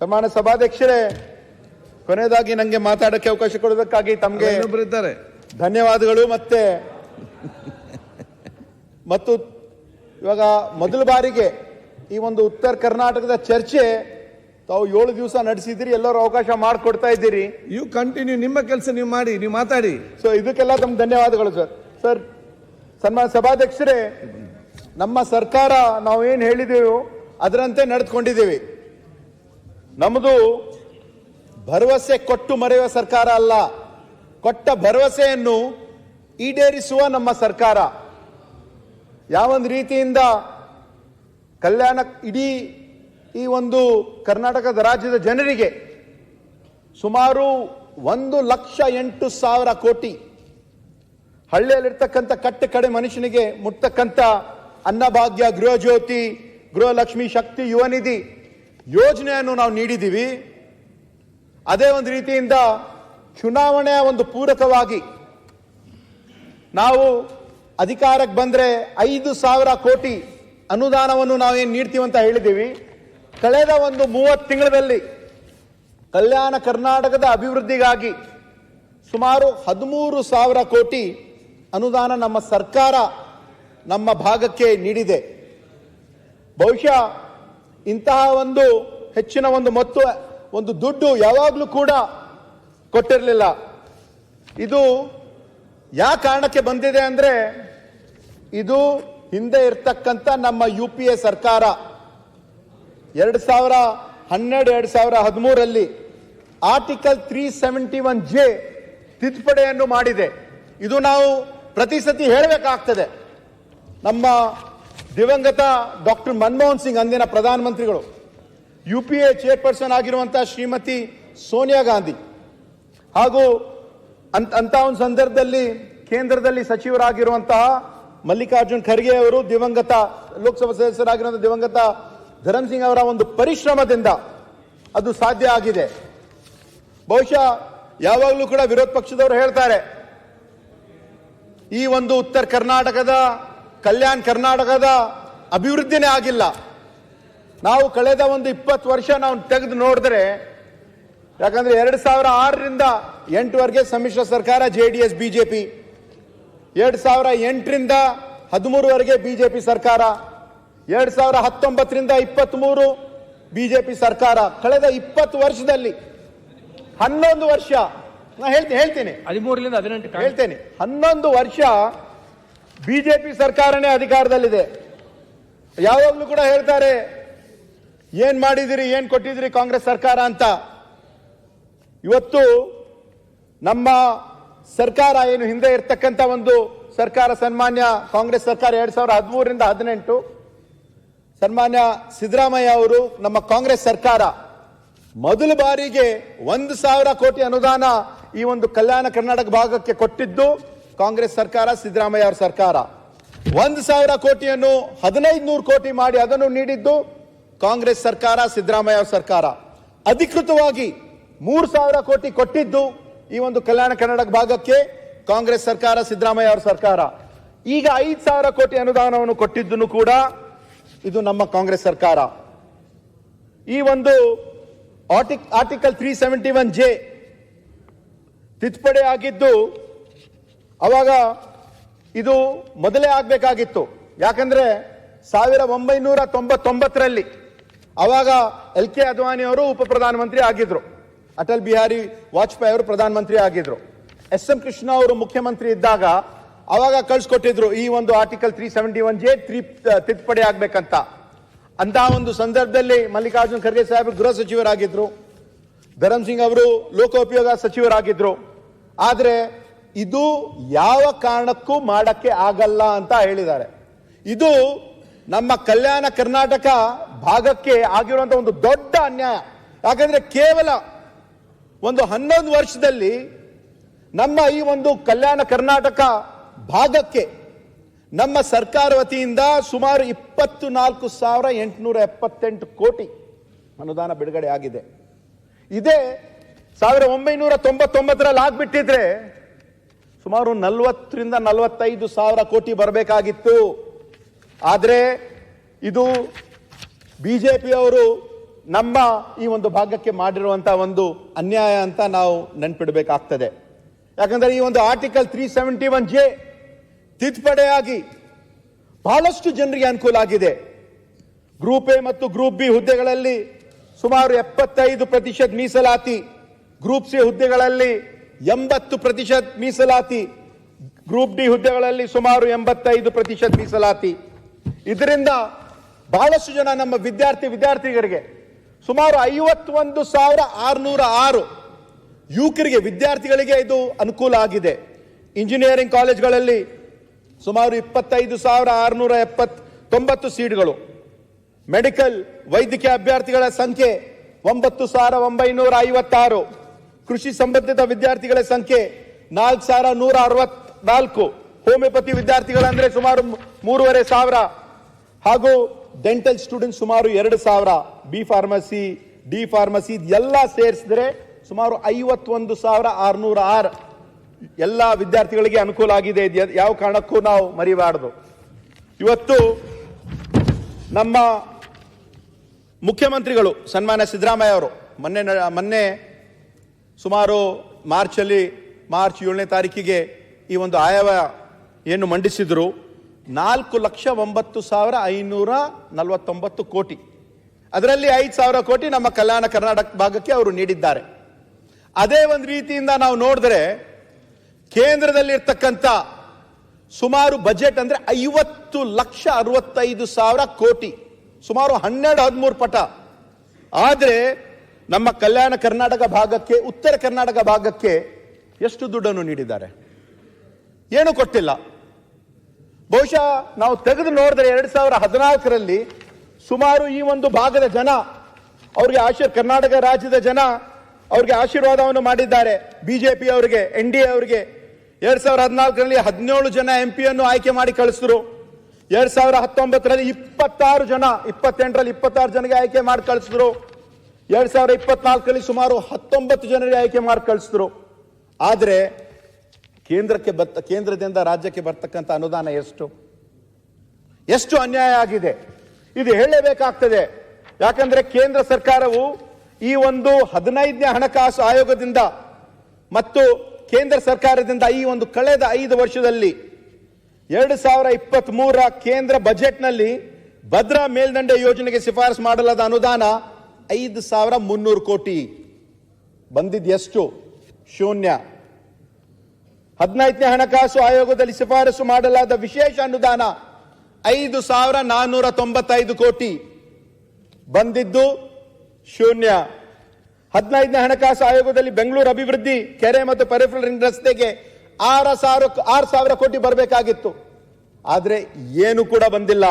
ಸನ್ಮಾನ್ಯ ಸಭಾಧ್ಯಕ್ಷರೇ, ಕೊನೆಯದಾಗಿ ನನಗೆ ಮಾತಾಡೋಕ್ಕೆ ಅವಕಾಶ ಕೊಡೋದಕ್ಕಾಗಿ ತಮಗೆ ಧನ್ಯವಾದಗಳು. ಮತ್ತು ಇವಾಗ ಮೊದಲ ಬಾರಿಗೆ ಈ ಒಂದು ಉತ್ತರ ಕರ್ನಾಟಕದ ಚರ್ಚೆ ತಾವು 7 ದಿವಸ ನಡೆಸಿದ್ದೀರಿ, ಎಲ್ಲರೂ ಅವಕಾಶ ಮಾಡಿಕೊಡ್ತಾ ಇದ್ದೀರಿ. ಯು ಕಂಟಿನ್ಯೂ, ನಿಮ್ಮ ಕೆಲಸ ನೀವು ಮಾಡಿ, ನೀವು ಮಾತಾಡಿ. ಸೊ ಇದಕ್ಕೆಲ್ಲ ತಮ್ಗೆ ಧನ್ಯವಾದಗಳು ಸರ್. ಸನ್ಮಾನ್ಯ ಸಭಾಧ್ಯಕ್ಷರೇ, ನಮ್ಮ ಸರ್ಕಾರ ನಾವು ಏನು ಹೇಳಿದೆವು ಅದರಂತೆ ನಡೆದುಕೊಂಡಿದ್ದೀವಿ. ನಮ್ಮದು ಭರವಸೆ ಕೊಟ್ಟು ಮರೆಯುವ ಸರ್ಕಾರ ಅಲ್ಲ, ಕೊಟ್ಟ ಭರವಸೆಯನ್ನು ಈಡೇರಿಸುವ ನಮ್ಮ ಸರ್ಕಾರ. ಯಾವೊಂದು ರೀತಿಯಿಂದ ಕಲ್ಯಾಣ ಇಡೀ ಈ ಒಂದು ಕರ್ನಾಟಕದ ರಾಜ್ಯದ ಜನರಿಗೆ ಸುಮಾರು 1,08,000 ಕೋಟಿ, ಹಳ್ಳಿಯಲ್ಲಿರ್ತಕ್ಕಂಥ ಕಟ್ಟ ಕಡೆ ಮನುಷ್ಯನಿಗೆ ಮುಟ್ತಕ್ಕಂಥ ಅನ್ನಭಾಗ್ಯ, ಗೃಹ ಜ್ಯೋತಿ, ಗೃಹಲಕ್ಷ್ಮಿ, ಶಕ್ತಿ, ಯುವ ನಿಧಿ ಯೋಜನೆಯನ್ನು ನಾವು ನೀಡಿದ್ದೀವಿ. ಅದೇ ಒಂದು ರೀತಿಯಿಂದ ಚುನಾವಣೆಯ ಒಂದು ಪೂರಕವಾಗಿ ನಾವು ಅಧಿಕಾರಕ್ಕೆ ಬಂದರೆ 5,000 ಕೋಟಿ ಅನುದಾನವನ್ನು ನಾವೇನು ನೀಡ್ತೀವಿ ಅಂತ ಹೇಳಿದ್ದೀವಿ. ಕಳೆದ ಒಂದು 30 ತಿಂಗಳಲ್ಲಿ ಕಲ್ಯಾಣ ಕರ್ನಾಟಕದ ಅಭಿವೃದ್ಧಿಗಾಗಿ ಸುಮಾರು 13,000 ಕೋಟಿ ಅನುದಾನ ನಮ್ಮ ಸರ್ಕಾರ ನಮ್ಮ ಭಾಗಕ್ಕೆ ನೀಡಿದೆ. ಬಹುಶಃ ಇಂತಹ ಒಂದು ಹೆಚ್ಚಿನ ಒಂದು ದುಡ್ಡು ಯಾವಾಗಲೂ ಕೂಡ ಕೊಟ್ಟಿರಲಿಲ್ಲ. ಇದು ಯಾವ ಕಾರಣಕ್ಕೆ ಬಂದಿದೆ ಅಂದರೆ, ಇದು ಹಿಂದೆ ಇರ್ತಕ್ಕಂಥ ನಮ್ಮ UPA ಸರ್ಕಾರ 2012-2013ರಲ್ಲಿ ಆರ್ಟಿಕಲ್ 371J ತಿದ್ದುಪಡಿಯನ್ನು ಮಾಡಿದೆ. ಇದು ನಾವು ಪ್ರತಿ ಸತಿ ಹೇಳಬೇಕಾಗ್ತದೆ. ನಮ್ಮ ದಿವಂಗತ ಡಾಕ್ಟರ್ ಮನಮೋಹನ್ ಸಿಂಗ್, ಅಂದಿನ ಪ್ರಧಾನಮಂತ್ರಿಗಳು, UPA ಚೇರ್ಪರ್ಸನ್ ಆಗಿರುವಂತಹ ಶ್ರೀಮತಿ ಸೋನಿಯಾ ಗಾಂಧಿ, ಹಾಗೂ ಅಂತ ಒಂದು ಸಂದರ್ಭದಲ್ಲಿ ಕೇಂದ್ರದಲ್ಲಿ ಸಚಿವರಾಗಿರುವಂತಹ ಮಲ್ಲಿಕಾರ್ಜುನ್ ಖರ್ಗೆ ಅವರು, ದಿವಂಗತ ಲೋಕಸಭಾ ಸದಸ್ಯರಾಗಿರುವಂತಹ ದಿವಂಗತ ಧರಮ್ ಸಿಂಗ್ ಅವರ ಒಂದು ಪರಿಶ್ರಮದಿಂದ ಅದು ಸಾಧ್ಯ ಆಗಿದೆ. ಬಹುಶಃ ಯಾವಾಗಲೂ ಕೂಡ ವಿರೋಧ ಪಕ್ಷದವರು ಹೇಳ್ತಾರೆ, ಈ ಒಂದು ಉತ್ತರ ಕರ್ನಾಟಕದ, ಕಲ್ಯಾಣ ಕರ್ನಾಟಕದ ಅಭಿವೃದ್ಧಿನೇ ಆಗಿಲ್ಲ. ನಾವು ಕಳೆದ ಒಂದು 20 ವರ್ಷ ನಾವು ತೆಗೆದು ನೋಡಿದ್ರೆ, ಯಾಕಂದ್ರೆ 2006ರಿಂದ 2008ವರೆಗೆ ಸಮ್ಮಿಶ್ರ ಸರ್ಕಾರ JDS BJP, 2008ರಿಂದ 2013ವರೆಗೆ BJP ಸರ್ಕಾರ, 2019ರಿಂದ 23 BJP ಸರ್ಕಾರ. ಕಳೆದ 20 ವರ್ಷದಲ್ಲಿ 11 ವರ್ಷ, ನಾನು ಹೇಳ್ತೀನಿ 13ರಿಂದ 18 ಹೇಳ್ತೇನೆ, 11 ವರ್ಷ BJP ಸರ್ಕಾರನೇ ಅಧಿಕಾರದಲ್ಲಿದೆ. ಯಾವಾಗಲೂ ಕೂಡ ಹೇಳ್ತಾರೆ, ಏನ್ ಮಾಡಿದಿರಿ, ಏನ್ ಕೊಟ್ಟಿದಿರಿ ಕಾಂಗ್ರೆಸ್ ಸರ್ಕಾರ ಅಂತ. ಇವತ್ತು ನಮ್ಮ ಸರ್ಕಾರ ಏನು ಹಿಂದೆ ಇರ್ತಕ್ಕಂಥ ಒಂದು ಸರ್ಕಾರ, ಸನ್ಮಾನ್ಯ ಕಾಂಗ್ರೆಸ್ ಸರ್ಕಾರ 2013ರಿಂದ 18, ಸನ್ಮಾನ್ಯ ಸಿದ್ದರಾಮಯ್ಯ ಅವರು, ನಮ್ಮ ಕಾಂಗ್ರೆಸ್ ಸರ್ಕಾರ ಮೊದಲ ಬಾರಿಗೆ 1,000 ಕೋಟಿ ಅನುದಾನ ಈ ಒಂದು ಕಲ್ಯಾಣ ಕರ್ನಾಟಕ ಭಾಗಕ್ಕೆ ಕೊಟ್ಟಿದ್ದು ಕಾಂಗ್ರೆಸ್ ಸರ್ಕಾರ, ಸಿದ್ದರಾಮಯ್ಯ ಅವರ ಸರ್ಕಾರ. 1,000 ಕೋಟಿಯನ್ನು 1,500 ಕೋಟಿ ಮಾಡಿ ಅದನ್ನು ನೀಡಿದ್ದು ಕಾಂಗ್ರೆಸ್ ಸರ್ಕಾರ, ಸಿದ್ದರಾಮಯ್ಯ ಅವರ ಸರ್ಕಾರ. ಅಧಿಕೃತವಾಗಿ 3,000 ಕೋಟಿ ಕೊಟ್ಟಿದ್ದು ಈ ಒಂದು ಕಲ್ಯಾಣ ಕರ್ನಾಟಕ ಭಾಗಕ್ಕೆ ಕಾಂಗ್ರೆಸ್ ಸರ್ಕಾರ, ಸಿದ್ದರಾಮಯ್ಯ ಅವರ ಸರ್ಕಾರ. ಈಗ 5,000 ಕೋಟಿ ಅನುದಾನವನ್ನು ಕೊಟ್ಟಿದ್ದನ್ನು ಕೂಡ ಇದು ನಮ್ಮ ಕಾಂಗ್ರೆಸ್ ಸರ್ಕಾರ. ಈ ಒಂದು ಆರ್ಟಿಕಲ್ 371J ತಿದ್ದುಪಡಿ ಆಗಿದ್ದು ಅವಾಗ ಇದು ಮೊದಲೇ ಆಗಬೇಕಾಗಿತ್ತು. ಯಾಕಂದ್ರೆ 1999ರಲ್ಲಿ ಅವಾಗ LK ಅದ್ವಾನಿ ಅವರು ಉಪ ಪ್ರಧಾನಮಂತ್ರಿ ಆಗಿದ್ರು, ಅಟಲ್ ಬಿಹಾರಿ ವಾಜಪೇಯಿ ಅವರು ಪ್ರಧಾನಮಂತ್ರಿ ಆಗಿದ್ರು, SM ಕೃಷ್ಣ ಅವರು ಮುಖ್ಯಮಂತ್ರಿ ಇದ್ದಾಗ ಅವಾಗ ಕಳಿಸ್ಕೊಟ್ಟಿದ್ರು ಈ ಒಂದು ಆರ್ಟಿಕಲ್ 371J ತಿದ್ದುಪಡಿ ಆಗ್ಬೇಕಂತ. ಅಂತಹ ಒಂದು ಸಂದರ್ಭದಲ್ಲಿ ಮಲ್ಲಿಕಾರ್ಜುನ್ ಖರ್ಗೆ ಸಾಹೇಬರು ಗೃಹ ಸಚಿವರಾಗಿದ್ರು, ಧರಮ್ ಸಿಂಗ್ ಅವರು ಲೋಕೋಪಯೋಗ ಸಚಿವರಾಗಿದ್ರು. ಆದ್ರೆ ಇದು ಯಾವ ಕಾರಣಕ್ಕೂ ಮಾಡಕ್ಕೆ ಆಗಲ್ಲ ಅಂತ ಹೇಳಿದ್ದಾರೆ. ಇದು ನಮ್ಮ ಕಲ್ಯಾಣ ಕರ್ನಾಟಕ ಭಾಗಕ್ಕೆ ಆಗಿರುವಂತಹ ಒಂದು ದೊಡ್ಡ ಅನ್ಯಾಯ. ಯಾಕಂದ್ರೆ ಕೇವಲ ಒಂದು 11 ವರ್ಷದಲ್ಲಿ ನಮ್ಮ ಈ ಒಂದು ಕಲ್ಯಾಣ ಕರ್ನಾಟಕ ಭಾಗಕ್ಕೆ ನಮ್ಮ ಸರ್ಕಾರ ವತಿಯಿಂದ ಸುಮಾರು 24,878 ಕೋಟಿ ಅನುದಾನ ಬಿಡುಗಡೆ ಆಗಿದೆ. ಇದೇ 1999ರಲ್ಲಿ ಆಗ್ಬಿಟ್ಟಿದ್ರೆ ಸುಮಾರು 40ರಿಂದ 45 ಸಾವಿರ ಕೋಟಿ ಬರಬೇಕಾಗಿತ್ತು. ಆದರೆ ಇದು ಬಿಜೆಪಿ ಅವರು ನಮ್ಮ ಈ ಒಂದು ಭಾಗಕ್ಕೆ ಮಾಡಿರುವಂತಹ ಒಂದು ಅನ್ಯಾಯ ಅಂತ ನಾವು ನೆನ್ಪಿಡಬೇಕಾಗ್ತದೆ. ಯಾಕಂದ್ರೆ ಈ ಒಂದು ಆರ್ಟಿಕಲ್ 371J ತಿದ್ದುಪಡಿಯಾಗಿ ಬಹಳಷ್ಟು ಜನರಿಗೆ ಅನುಕೂಲ ಆಗಿದೆ. ಗ್ರೂಪ್ ಎ ಮತ್ತು ಗ್ರೂಪ್ ಬಿ ಹುದ್ದೆಗಳಲ್ಲಿ ಸುಮಾರು 75% ಮೀಸಲಾತಿ, ಗ್ರೂಪ್ ಸಿ ಹುದ್ದೆಗಳಲ್ಲಿ 80% ಮೀಸಲಾತಿ, ಗ್ರೂಪ್ ಡಿ ಹುದ್ದೆಗಳಲ್ಲಿ ಸುಮಾರು 85% ಮೀಸಲಾತಿ. ಇದರಿಂದ ಬಹಳಷ್ಟು ಜನ ನಮ್ಮ ವಿದ್ಯಾರ್ಥಿಗಳಿಗೆ ಸುಮಾರು 51,606 ಯುವಕರಿಗೆ ವಿದ್ಯಾರ್ಥಿಗಳಿಗೆ ಇದು ಅನುಕೂಲ ಆಗಿದೆ. ಇಂಜಿನಿಯರಿಂಗ್ ಕಾಲೇಜ್ಗಳಲ್ಲಿ ಸುಮಾರು 25,690 ಸೀಟ್ಗಳು, ಮೆಡಿಕಲ್ ವೈದ್ಯಕೀಯ ಅಭ್ಯರ್ಥಿಗಳ ಸಂಖ್ಯೆ 9,956, ಕೃಷಿ ಸಂಬಂಧಿತ ವಿದ್ಯಾರ್ಥಿಗಳ ಸಂಖ್ಯೆ 4,164, ಹೋಮಿಯೋಪತಿ ವಿದ್ಯಾರ್ಥಿಗಳಂದ್ರೆ ಸುಮಾರು 3,500 ಹಾಗೂ ಡೆಂಟಲ್ ಸ್ಟೂಡೆಂಟ್ ಸುಮಾರು 2,000, ಬಿ ಫಾರ್ಮಸಿ, ಡಿ ಫಾರ್ಮಸಿ ಎಲ್ಲ ಸೇರಿಸಿದ್ರೆ ಸುಮಾರು 51,606 ಎಲ್ಲ ವಿದ್ಯಾರ್ಥಿಗಳಿಗೆ ಅನುಕೂಲ ಆಗಿದೆ. ಯಾವ ಕಾರಣಕ್ಕೂ ನಾವು ಮರಿಬಾರದು. ಇವತ್ತು ನಮ್ಮ ಮುಖ್ಯಮಂತ್ರಿಗಳು ಸನ್ಮಾನ್ಯ ಸಿದ್ದರಾಮಯ್ಯ ಅವರು ಮೊನ್ನೆ ಸುಮಾರು ಮಾರ್ಚ್ 7ನೇ ತಾರೀಕಿಗೆ ಈ ಒಂದು ಆಯವ್ಯ ಏನು ಮಂಡಿಸಿದ್ರು, 4,09,549 ಕೋಟಿ, ಅದರಲ್ಲಿ 5,000 ಕೋಟಿ ನಮ್ಮ ಕಲ್ಯಾಣ ಕರ್ನಾಟಕ ಭಾಗಕ್ಕೆ ಅವರು ನೀಡಿದ್ದಾರೆ. ಅದೇ ಒಂದು ರೀತಿಯಿಂದ ನಾವು ನೋಡಿದ್ರೆ ಕೇಂದ್ರದಲ್ಲಿರ್ತಕ್ಕಂಥ ಸುಮಾರು ಬಜೆಟ್ ಅಂದ್ರೆ 50,65,000 ಕೋಟಿ, ಸುಮಾರು 12-13 ಪಟ. ಆದ್ರೆ ನಮ್ಮ ಕಲ್ಯಾಣ ಕರ್ನಾಟಕ ಭಾಗಕ್ಕೆ, ಉತ್ತರ ಕರ್ನಾಟಕ ಭಾಗಕ್ಕೆ ಎಷ್ಟು ದುಡ್ಡನ್ನು ನೀಡಿದ್ದಾರೆ? ಏನು ಕೊಟ್ಟಿಲ್ಲ. ಬಹುಶಃ ನಾವು ತೆಗೆದು ನೋಡಿದ್ರೆ 2014ರಲ್ಲಿ ಸುಮಾರು ಈ ಒಂದು ಭಾಗದ ಜನ ಅವ್ರಿಗೆ ಕರ್ನಾಟಕ ರಾಜ್ಯದ ಜನ ಅವ್ರಿಗೆ ಆಶೀರ್ವಾದವನ್ನು ಮಾಡಿದ್ದಾರೆ. ಬಿಜೆಪಿ ಅವರಿಗೆ, NDA ಅವರಿಗೆ 2014ರಲ್ಲಿ 17 ಜನ MP ಆಯ್ಕೆ ಮಾಡಿ ಕಳಿಸಿದ್ರು. 2019ರಲ್ಲಿ 26 ಜನ, 28ರಲ್ಲಿ 26 ಜನರಿಗೆ ಆಯ್ಕೆ ಮಾಡಿ ಕಳಿಸಿದ್ರು. 2024ರಲ್ಲಿ ಸುಮಾರು 19 ಜನರಿಗೆ ಆಯ್ಕೆ ಮಾಡಿ ಕಳಿಸಿದ್ರು. ಆದ್ರೆ ಕೇಂದ್ರದಿಂದ ರಾಜ್ಯಕ್ಕೆ ಬರ್ತಕ್ಕಂಥ ಅನುದಾನ ಎಷ್ಟು ಅನ್ಯಾಯ ಆಗಿದೆ ಇದು ಹೇಳಲೇಬೇಕಾಗ್ತದೆ. ಯಾಕಂದ್ರೆ ಕೇಂದ್ರ ಸರ್ಕಾರವು ಈ ಒಂದು 15ನೇ ಹಣಕಾಸು ಆಯೋಗದಿಂದ ಮತ್ತು ಕೇಂದ್ರ ಸರ್ಕಾರದಿಂದ ಈ ಒಂದು ಕಳೆದ 5 ವರ್ಷದಲ್ಲಿ 2023ರ ಕೇಂದ್ರ ಬಜೆಟ್ನಲ್ಲಿ ಭದ್ರಾ ಮೇಲ್ದಂಡೆ ಯೋಜನೆಗೆ ಶಿಫಾರಸು ಮಾಡಲಾದ ಅನುದಾನ 5,300 ಕೋಟಿ ಬಂದಿದ್ದೆಷ್ಟು? ಶೂನ್ಯ. 15ನೇ ಹಣಕಾಸು ಆಯೋಗದಲ್ಲಿ ಶಿಫಾರಸು ಮಾಡಲಾದ ವಿಶೇಷ ಅನುದಾನ 5,495 ಕೋಟಿ ಬಂದಿದ್ದು ಶೂನ್ಯ. 15ನೇ ಹಣಕಾಸು ಆಯೋಗದಲ್ಲಿ ಬೆಂಗಳೂರು ಅಭಿವೃದ್ಧಿ, ಕೆರೆ ಮತ್ತು ಪೆರಿಫೆರಲ್ ರಿಂಗ್ ರಸ್ತೆಗೆ 6,000 ಕೋಟಿ ಬರಬೇಕಾಗಿತ್ತು, ಆದ್ರೆ ಏನು ಕೂಡ ಬಂದಿಲ್ಲ.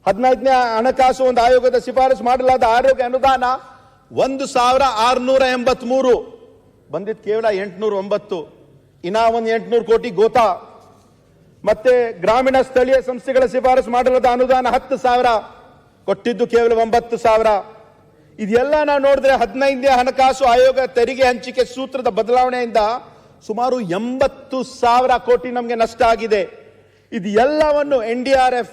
15ನೇ ಹಣಕಾಸು ಒಂದು ಆಯೋಗದ ಶಿಫಾರಸು ಮಾಡಲಾದ ಆರೋಗ್ಯ ಅನುದಾನ 1,683 ಬಂದಿದ್ದು ಕೇವಲ 809. ಇನ್ನ ಒಂದು 800 ಕೋಟಿ ಗೋತಾ. ಮತ್ತೆ ಗ್ರಾಮೀಣ ಸ್ಥಳೀಯ ಸಂಸ್ಥೆಗಳ ಶಿಫಾರಸು ಮಾಡಲಾದ ಅನುದಾನ 10,000 ಕೊಟ್ಟಿದ್ದು ಕೇವಲ 9,000. ಇದೆಲ್ಲ ನಾವು ನೋಡಿದ್ರೆ 15ನೇ ಹಣಕಾಸು ಆಯೋಗ ತೆರಿಗೆ ಹಂಚಿಕೆ ಸೂತ್ರದ ಬದಲಾವಣೆಯಿಂದ ಸುಮಾರು 80,000 ಕೋಟಿ ನಮಗೆ ನಷ್ಟ ಆಗಿದೆ. ಇದು ಎಲ್ಲವನ್ನು NDRF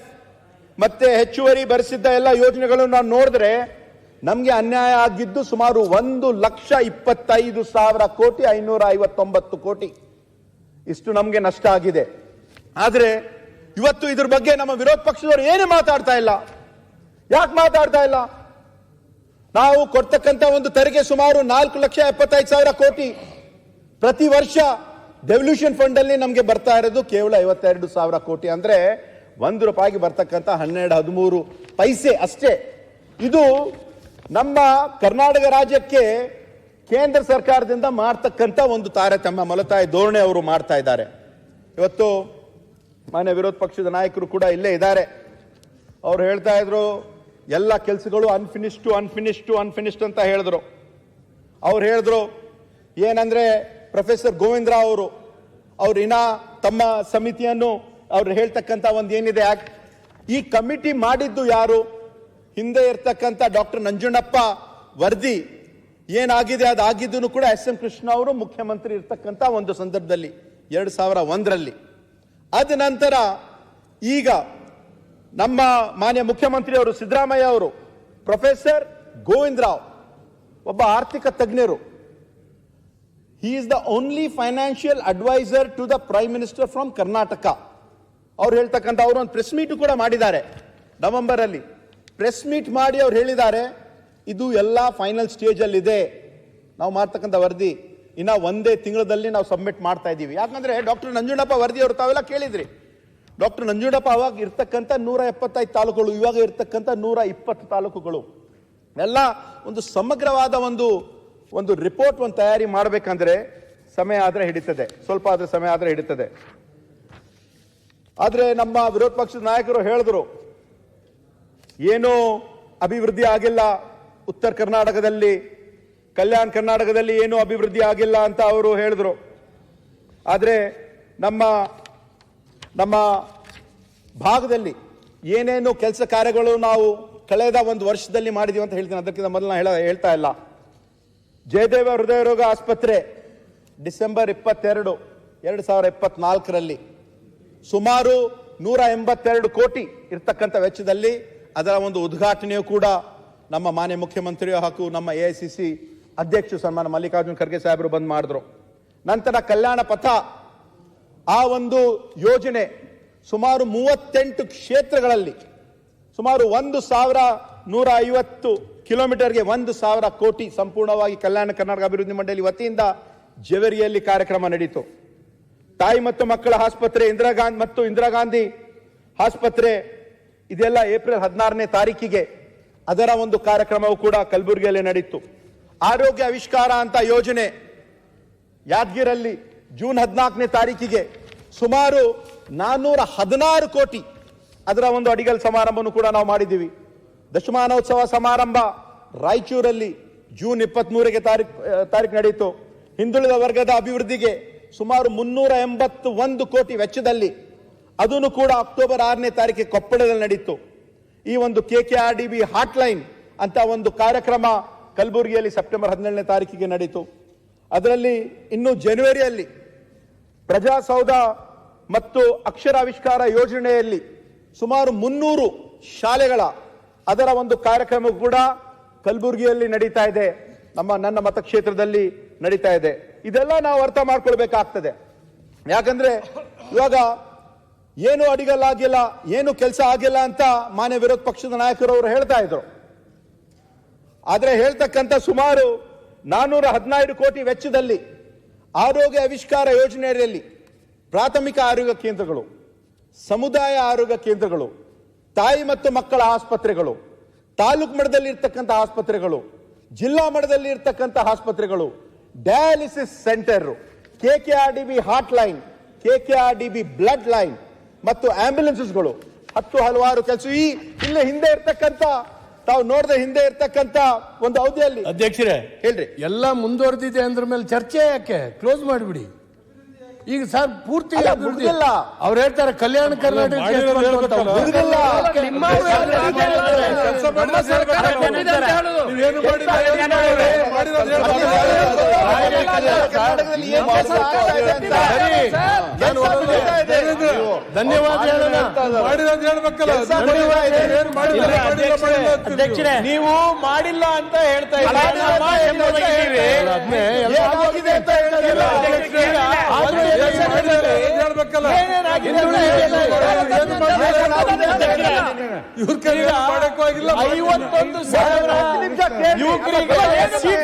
ಮತ್ತೆ ಹೆಚ್ಚುವರಿ ಭರಿಸಿದ್ದ ಎಲ್ಲ ಯೋಜನೆಗಳನ್ನು ನಾವು ನೋಡಿದ್ರೆ ನಮಗೆ ಅನ್ಯಾಯ ಆಗಿದ್ದು ಸುಮಾರು 1,25,000 ಕೋಟಿ, 559 ಕೋಟಿ ಇಷ್ಟು ನಮಗೆ ನಷ್ಟ ಆಗಿದೆ. ಆದ್ರೆ ಇವತ್ತು ಇದ್ರ ಬಗ್ಗೆ ನಮ್ಮ ವಿರೋಧ ಪಕ್ಷದವರು ಏನು ಮಾತಾಡ್ತಾ ಇಲ್ಲ. ಯಾಕೆ ಮಾತಾಡ್ತಾ ಇಲ್ಲ? ನಾವು ಕೊಡ್ತಕ್ಕಂಥ ಒಂದು ತೆರಿಗೆ ಸುಮಾರು 4,75,000 ಕೋಟಿ ಪ್ರತಿ ವರ್ಷ ಡೆವಲ್ಯೂಷನ್ ಫಂಡ್ ಅಲ್ಲಿ ನಮಗೆ ಬರ್ತಾ ಇರೋದು ಕೇವಲ 52,000 ಕೋಟಿ, ಅಂದ್ರೆ ₹1 ಬರ್ತಕ್ಕಂಥ 12-13 ಪೈಸೆ ಅಷ್ಟೇ. ಇದು ನಮ್ಮ ಕರ್ನಾಟಕ ರಾಜ್ಯಕ್ಕೆ ಕೇಂದ್ರ ಸರ್ಕಾರದಿಂದ ಮಾಡ್ತಕ್ಕಂಥ ಒಂದು ತಾರತಮ್ಯ, ಮಲತಾಯಿ ಧೋರಣೆ ಅವರು ಮಾಡ್ತಾ ಇದ್ದಾರೆ. ಇವತ್ತು ಮಾನ್ಯ ವಿರೋಧ ಪಕ್ಷದ ನಾಯಕರು ಕೂಡ ಇಲ್ಲೇ ಇದ್ದಾರೆ. ಅವ್ರು ಹೇಳ್ತಾ ಇದ್ರು ಎಲ್ಲ ಕೆಲಸಗಳು ಅನ್ಫಿನಿಶ್ಡ್ ಅಂತ ಹೇಳಿದ್ರು. ಅವ್ರು ಹೇಳಿದ್ರು ಏನಂದ್ರೆ ಪ್ರೊಫೆಸರ್ ಗೋವಿಂದ ರಾವ್ ಅವರು ಇನ್ನ ತಮ್ಮ ಸಮಿತಿಯನ್ನು ಅವ್ರು ಹೇಳ್ತಕ್ಕಂಥ ಒಂದು ಏನಿದೆ ಆಕ್ಟ್, ಈ ಕಮಿಟಿ ಮಾಡಿದ್ದು ಯಾರು? ಹಿಂದೆ ಇರ್ತಕ್ಕಂಥ ಡಾಕ್ಟರ್ ನಂಜುಂಡಪ್ಪ ವರದಿ ಏನಾಗಿದೆ ಅದಾಗಿದ್ದು ಕೂಡ SM ಕೃಷ್ಣ ಅವರು ಮುಖ್ಯಮಂತ್ರಿ ಇರ್ತಕ್ಕಂಥ ಒಂದು ಸಂದರ್ಭದಲ್ಲಿ 2001ರಲ್ಲಿ. ಅದ ನಂತರ ಈಗ ನಮ್ಮ ಮಾನ್ಯ ಮುಖ್ಯಮಂತ್ರಿ ಅವರು ಸಿದ್ದರಾಮಯ್ಯ ಅವರು ಪ್ರೊಫೆಸರ್ ಗೋವಿಂದ್ ರಾವ್ ಒಬ್ಬ ಆರ್ಥಿಕ ತಜ್ಞರು. He is the only financial adviser to the prime minister from Karnataka. ಅವ್ರು ಹೇಳ್ತಕ್ಕಂಥ ಅವರು ಒಂದು ಪ್ರೆಸ್ ಮೀಟ್ ಕೂಡ ಮಾಡಿದ್ದಾರೆ ನವೆಂಬರ್ ಅಲ್ಲಿ. ಪ್ರೆಸ್ ಮೀಟ್ ಮಾಡಿ ಅವ್ರು ಹೇಳಿದ್ದಾರೆ ಇದು ಎಲ್ಲ ಫೈನಲ್ ಸ್ಟೇಜ್ ಅಲ್ಲಿ ಇದೆ, ನಾವು ಮಾಡ್ತಕ್ಕಂಥ ವರದಿ ಇನ್ನ ಒಂದೇ ತಿಂಗಳಲ್ಲಿ ನಾವು ಸಬ್ಮಿಟ್ ಮಾಡ್ತಾ ಇದ್ದೀವಿ. ಯಾಕಂದ್ರೆ ಡಾಕ್ಟರ್ ನಂಜುಂಡಪ್ಪ ವರದಿ ಅವರು ತಾವೆಲ್ಲ ಕೇಳಿದ್ರಿ. ಡಾಕ್ಟರ್ ನಂಜುಂಡಪ್ಪ ಅವಾಗ ಇರ್ತಕ್ಕಂಥ 175 ತಾಲೂಕುಗಳು, ಇವಾಗ ಇರ್ತಕ್ಕಂಥ 120 ತಾಲೂಕುಗಳು ಎಲ್ಲ ಒಂದು ಸಮಗ್ರವಾದ ಒಂದು ರಿಪೋರ್ಟ್ ಒಂದು ತಯಾರಿ ಮಾಡಬೇಕಂದ್ರೆ ಸಮಯ ಆದ್ರೆ ಹಿಡಿತದೆ, ಸ್ವಲ್ಪ ಆದ್ರೆ ಸಮಯ ಆದ್ರೆ ಹಿಡಿತದೆ. ಆದ್ರೆ ನಮ್ಮ ವಿರೋಧ ಪಕ್ಷದ ನಾಯಕರು ಹೇಳಿದ್ರು ಏನೂ ಅಭಿವೃದ್ಧಿ ಆಗಿಲ್ಲ ಉತ್ತರ ಕರ್ನಾಟಕದಲ್ಲಿ, ಕಲ್ಯಾಣ ಕರ್ನಾಟಕದಲ್ಲಿ ಏನೂ ಅಭಿವೃದ್ಧಿ ಆಗಿಲ್ಲ ಅಂತ ಅವರು ಹೇಳಿದ್ರು. ಆದ್ರೆ ನಮ್ಮ ಭಾಗದಲ್ಲಿ ಏನೇನು ಕೆಲಸ ಕಾರ್ಯಗಳು ನಾವು ಕಳೆದ ಒಂದು ವರ್ಷದಲ್ಲಿ ಮಾಡಿದೀವಿ ಅಂತ ಹೇಳ್ತೀನಿ. ಅದಕ್ಕಿಂತ ಮೊದಲು ಹೇಳ್ತಾ ಇಲ್ಲ. ಜಯದೇವ ಹೃದಯ ರೋಗ ಆಸ್ಪತ್ರೆ ಡಿಸೆಂಬರ್ 22, 2024ರಲ್ಲಿ ಸುಮಾರು 182 ಕೋಟಿ ಇರ್ತಕ್ಕಂಥ ವೆಚ್ಚದಲ್ಲಿ ಅದರ ಒಂದು ಉದ್ಘಾಟನೆಯು ಕೂಡ ನಮ್ಮ ಮಾನ್ಯ ಮುಖ್ಯಮಂತ್ರಿಯು ಹಾಗೂ ನಮ್ಮ AICC ಅಧ್ಯಕ್ಷ ಸನ್ಮಾನ ಮಲ್ಲಿಕಾರ್ಜುನ್ ಖರ್ಗೆ ಸಾಹೇಬರು ಬಂದ್ ಮಾಡಿದ್ರು. ನಂತರ ಕಲ್ಯಾಣ ಪಥ ಆ ಒಂದು ಯೋಜನೆ ಸುಮಾರು 38 ಕ್ಷೇತ್ರಗಳಲ್ಲಿ ಸುಮಾರು 1150 ಕಿಲೋಮೀಟರ್ಗೆ 1,000 ಕೋಟಿ ಸಂಪೂರ್ಣವಾಗಿ ಕಲ್ಯಾಣ ಕರ್ನಾಟಕ ಅಭಿವೃದ್ಧಿ ಮಂಡಳಿ ವತಿಯಿಂದ ಜವೇರಿಯಲ್ಲಿ ಕಾರ್ಯಕ್ರಮ ನಡೀತು. ತಾಯಿ ಮತ್ತು ಮಕ್ಕಳ ಆಸ್ಪತ್ರೆ ಇಂದಿರಾ ಗಾಂಧಿ ಆಸ್ಪತ್ರೆ ಇದೆಲ್ಲ ಏಪ್ರಿಲ್ 16ನೇ ತಾರೀಕಿಗೆ ಅದರ ಒಂದು ಕಾರ್ಯಕ್ರಮವು ಕೂಡ ಕಲಬುರಗಿಯಲ್ಲಿ ನಡೀತು. ಆರೋಗ್ಯ ಆವಿಷ್ಕಾರ ಅಂತ ಯೋಜನೆ ಯಾದಗಿರಲ್ಲಿ ಜೂನ್ 14ನೇ ತಾರೀಕಿಗೆ ಸುಮಾರು 416 ಕೋಟಿ ಅದರ ಒಂದು ಅಡಿಗಲ್ ಸಮಾರಂಭವನ್ನು ಕೂಡ ನಾವು ಮಾಡಿದ್ದೀವಿ. ದಶಮಾನೋತ್ಸವ ಸಮಾರಂಭ ರಾಯಚೂರಲ್ಲಿ ಜೂನ್ 23ಗೆ ತಾರೀಕು ನಡೆಯಿತು. ಹಿಂದುಳಿದ ವರ್ಗದ ಅಭಿವೃದ್ಧಿಗೆ ಸುಮಾರು 381 ಕೋಟಿ ವೆಚ್ಚದಲ್ಲಿ ಅದನ್ನು ಕೂಡ ಅಕ್ಟೋಬರ್ 6ನೇ ತಾರೀಕಿಗೆ ಕೊಪ್ಪಳದಲ್ಲಿ ನಡೀತು. ಈ ಒಂದು KKRDB ಹಾಟ್ಲೈನ್ ಅಂತ ಒಂದು ಕಾರ್ಯಕ್ರಮ ಕಲಬುರಗಿಯಲ್ಲಿ ಸೆಪ್ಟೆಂಬರ್ 17ನೇ ತಾರೀಕಿಗೆ ನಡೀತು. ಅದರಲ್ಲಿ ಇನ್ನು ಜನವರಿಯಲ್ಲಿ ಪ್ರಜಾಸೌಧ ಮತ್ತು ಅಕ್ಷರಾವಿಷ್ಕಾರ ಯೋಜನೆಯಲ್ಲಿ ಸುಮಾರು 300 ಶಾಲೆಗಳ ಅದರ ಒಂದು ಕಾರ್ಯಕ್ರಮ ಕೂಡ ಕಲಬುರಗಿಯಲ್ಲಿ ನಡೀತಾ ಇದೆ, ನನ್ನ ಮತಕ್ಷೇತ್ರದಲ್ಲಿ ನಡೀತಾ ಇದೆ. ಇದೆಲ್ಲ ನಾವು ಅರ್ಥ ಮಾಡ್ಕೊಳ್ಬೇಕಾಗ್ತದೆ. ಯಾಕಂದ್ರೆ ಇವಾಗ ಏನು ಅಡಿಗಲ್ಲಾಗಿಲ್ಲ, ಏನು ಕೆಲಸ ಆಗಿಲ್ಲ ಅಂತ ಮಾನ್ಯ ವಿರೋಧ ಪಕ್ಷದ ನಾಯಕರು ಅವರು ಹೇಳ್ತಾ ಇದ್ರು. ಆದ್ರೆ ಹೇಳ್ತಕ್ಕಂಥ ಸುಮಾರು 415 ಕೋಟಿ ವೆಚ್ಚದಲ್ಲಿ ಆರೋಗ್ಯ ಆವಿಷ್ಕಾರ ಯೋಜನೆಯಲ್ಲಿ ಪ್ರಾಥಮಿಕ ಆರೋಗ್ಯ ಕೇಂದ್ರಗಳು, ಸಮುದಾಯ ಆರೋಗ್ಯ ಕೇಂದ್ರಗಳು, ತಾಯಿ ಮತ್ತು ಮಕ್ಕಳ ಆಸ್ಪತ್ರೆಗಳು, ತಾಲೂಕು ಮಟ್ಟದಲ್ಲಿ ಇರ್ತಕ್ಕಂಥ ಆಸ್ಪತ್ರೆಗಳು, ಜಿಲ್ಲಾ ಮಟ್ಟದಲ್ಲಿ ಇರ್ತಕ್ಕಂಥ ಆಸ್ಪತ್ರೆಗಳು, dialysis centre, KKRDB hot line, KKRDB blood line ಮತ್ತು ಆಂಬ್ಯುಲೆನ್ಸ್ಗಳು, ಹಲವಾರು ಕೆಲಸ ಇಲ್ಲಿ ಹಿಂದೆ ಇರ್ತಕ್ಕಂಥ ತಾವು ನೋಡದೆ ಹಿಂದೆ ಇರ್ತಕ್ಕಂಥ ಒಂದು ಅವಧಿಯಲ್ಲಿ. ಅಧ್ಯಕ್ಷರೇ ಹೇಳ್ರಿ, ಎಲ್ಲ ಮುಂದುವರೆದಿದೆ ಅಂದ್ರ ಮೇಲೆ ಚರ್ಚೆ ಯಾಕೆ? ಕ್ಲೋಸ್ ಮಾಡಿಬಿಡಿ. ಈಗ ಸರ್ ಪೂರ್ತಿ ಮುಗಿದಿಲ್ಲ. ಅವ್ರು ಹೇಳ್ತಾರೆ ಕಲ್ಯಾಣ ಕರ್ನಾಟಕ ಅಧ್ಯಕ್ಷರೇ, ನೀವು ಮಾಡಿಲ್ಲ ಅಂತ ಹೇಳ್ತಾ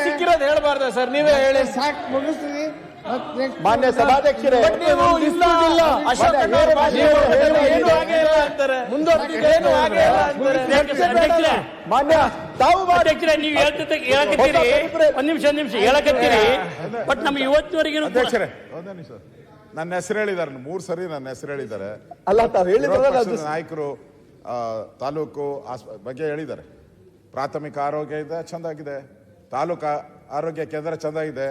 ಸಿಕ್ಕಿರೋದು ಹೇಳ್ಬಾರ್ದ ಸರ್? ನೀವೇ ಹೇಳಿ. ಮಾನ್ಯ ಸಭಾಧ್ಯಕ್ಷರೇ, ಮಾನ್ಯ ತಾವು ಅಧ್ಯಕ್ಷರೇ, ನೀವು ಹೇಳಕತ್ತೀರಿ, ಒಂದ್ ನಿಮಿಷ ಹೇಳಕತ್ತೀರಿ, ಬಟ್ ನಮ್ಗೆ ಇವತ್ತಿನವರೆಗೂ ಅಧ್ಯಕ್ಷರೇ ಒಂದೇ ನಿಮಿಷ. ನನ್ನ ಹೆಸರು ಹೇಳಿದ್ದಾರೆ, 3 ಸರಿ ನನ್ನ ಹೆಸರು ಹೇಳಿದ್ದಾರೆ. ಅಲ್ಲ, ತಾವು ಹೇಳಿದ್ರಲ್ಲ, ನಾಯಕರು ತಾಲೂಕು ಬಗ್ಗೆ ಹೇಳಿದ್ದಾರೆ. ಪ್ರಾಥಮಿಕ ಆರೋಗ್ಯ ಇದೆ, ಚಂದಾಗಿದೆ. ತಾಲೂಕು ಆರೋಗ್ಯ ಕೇಂದ್ರ ಚಂದಾಗಿದೆ.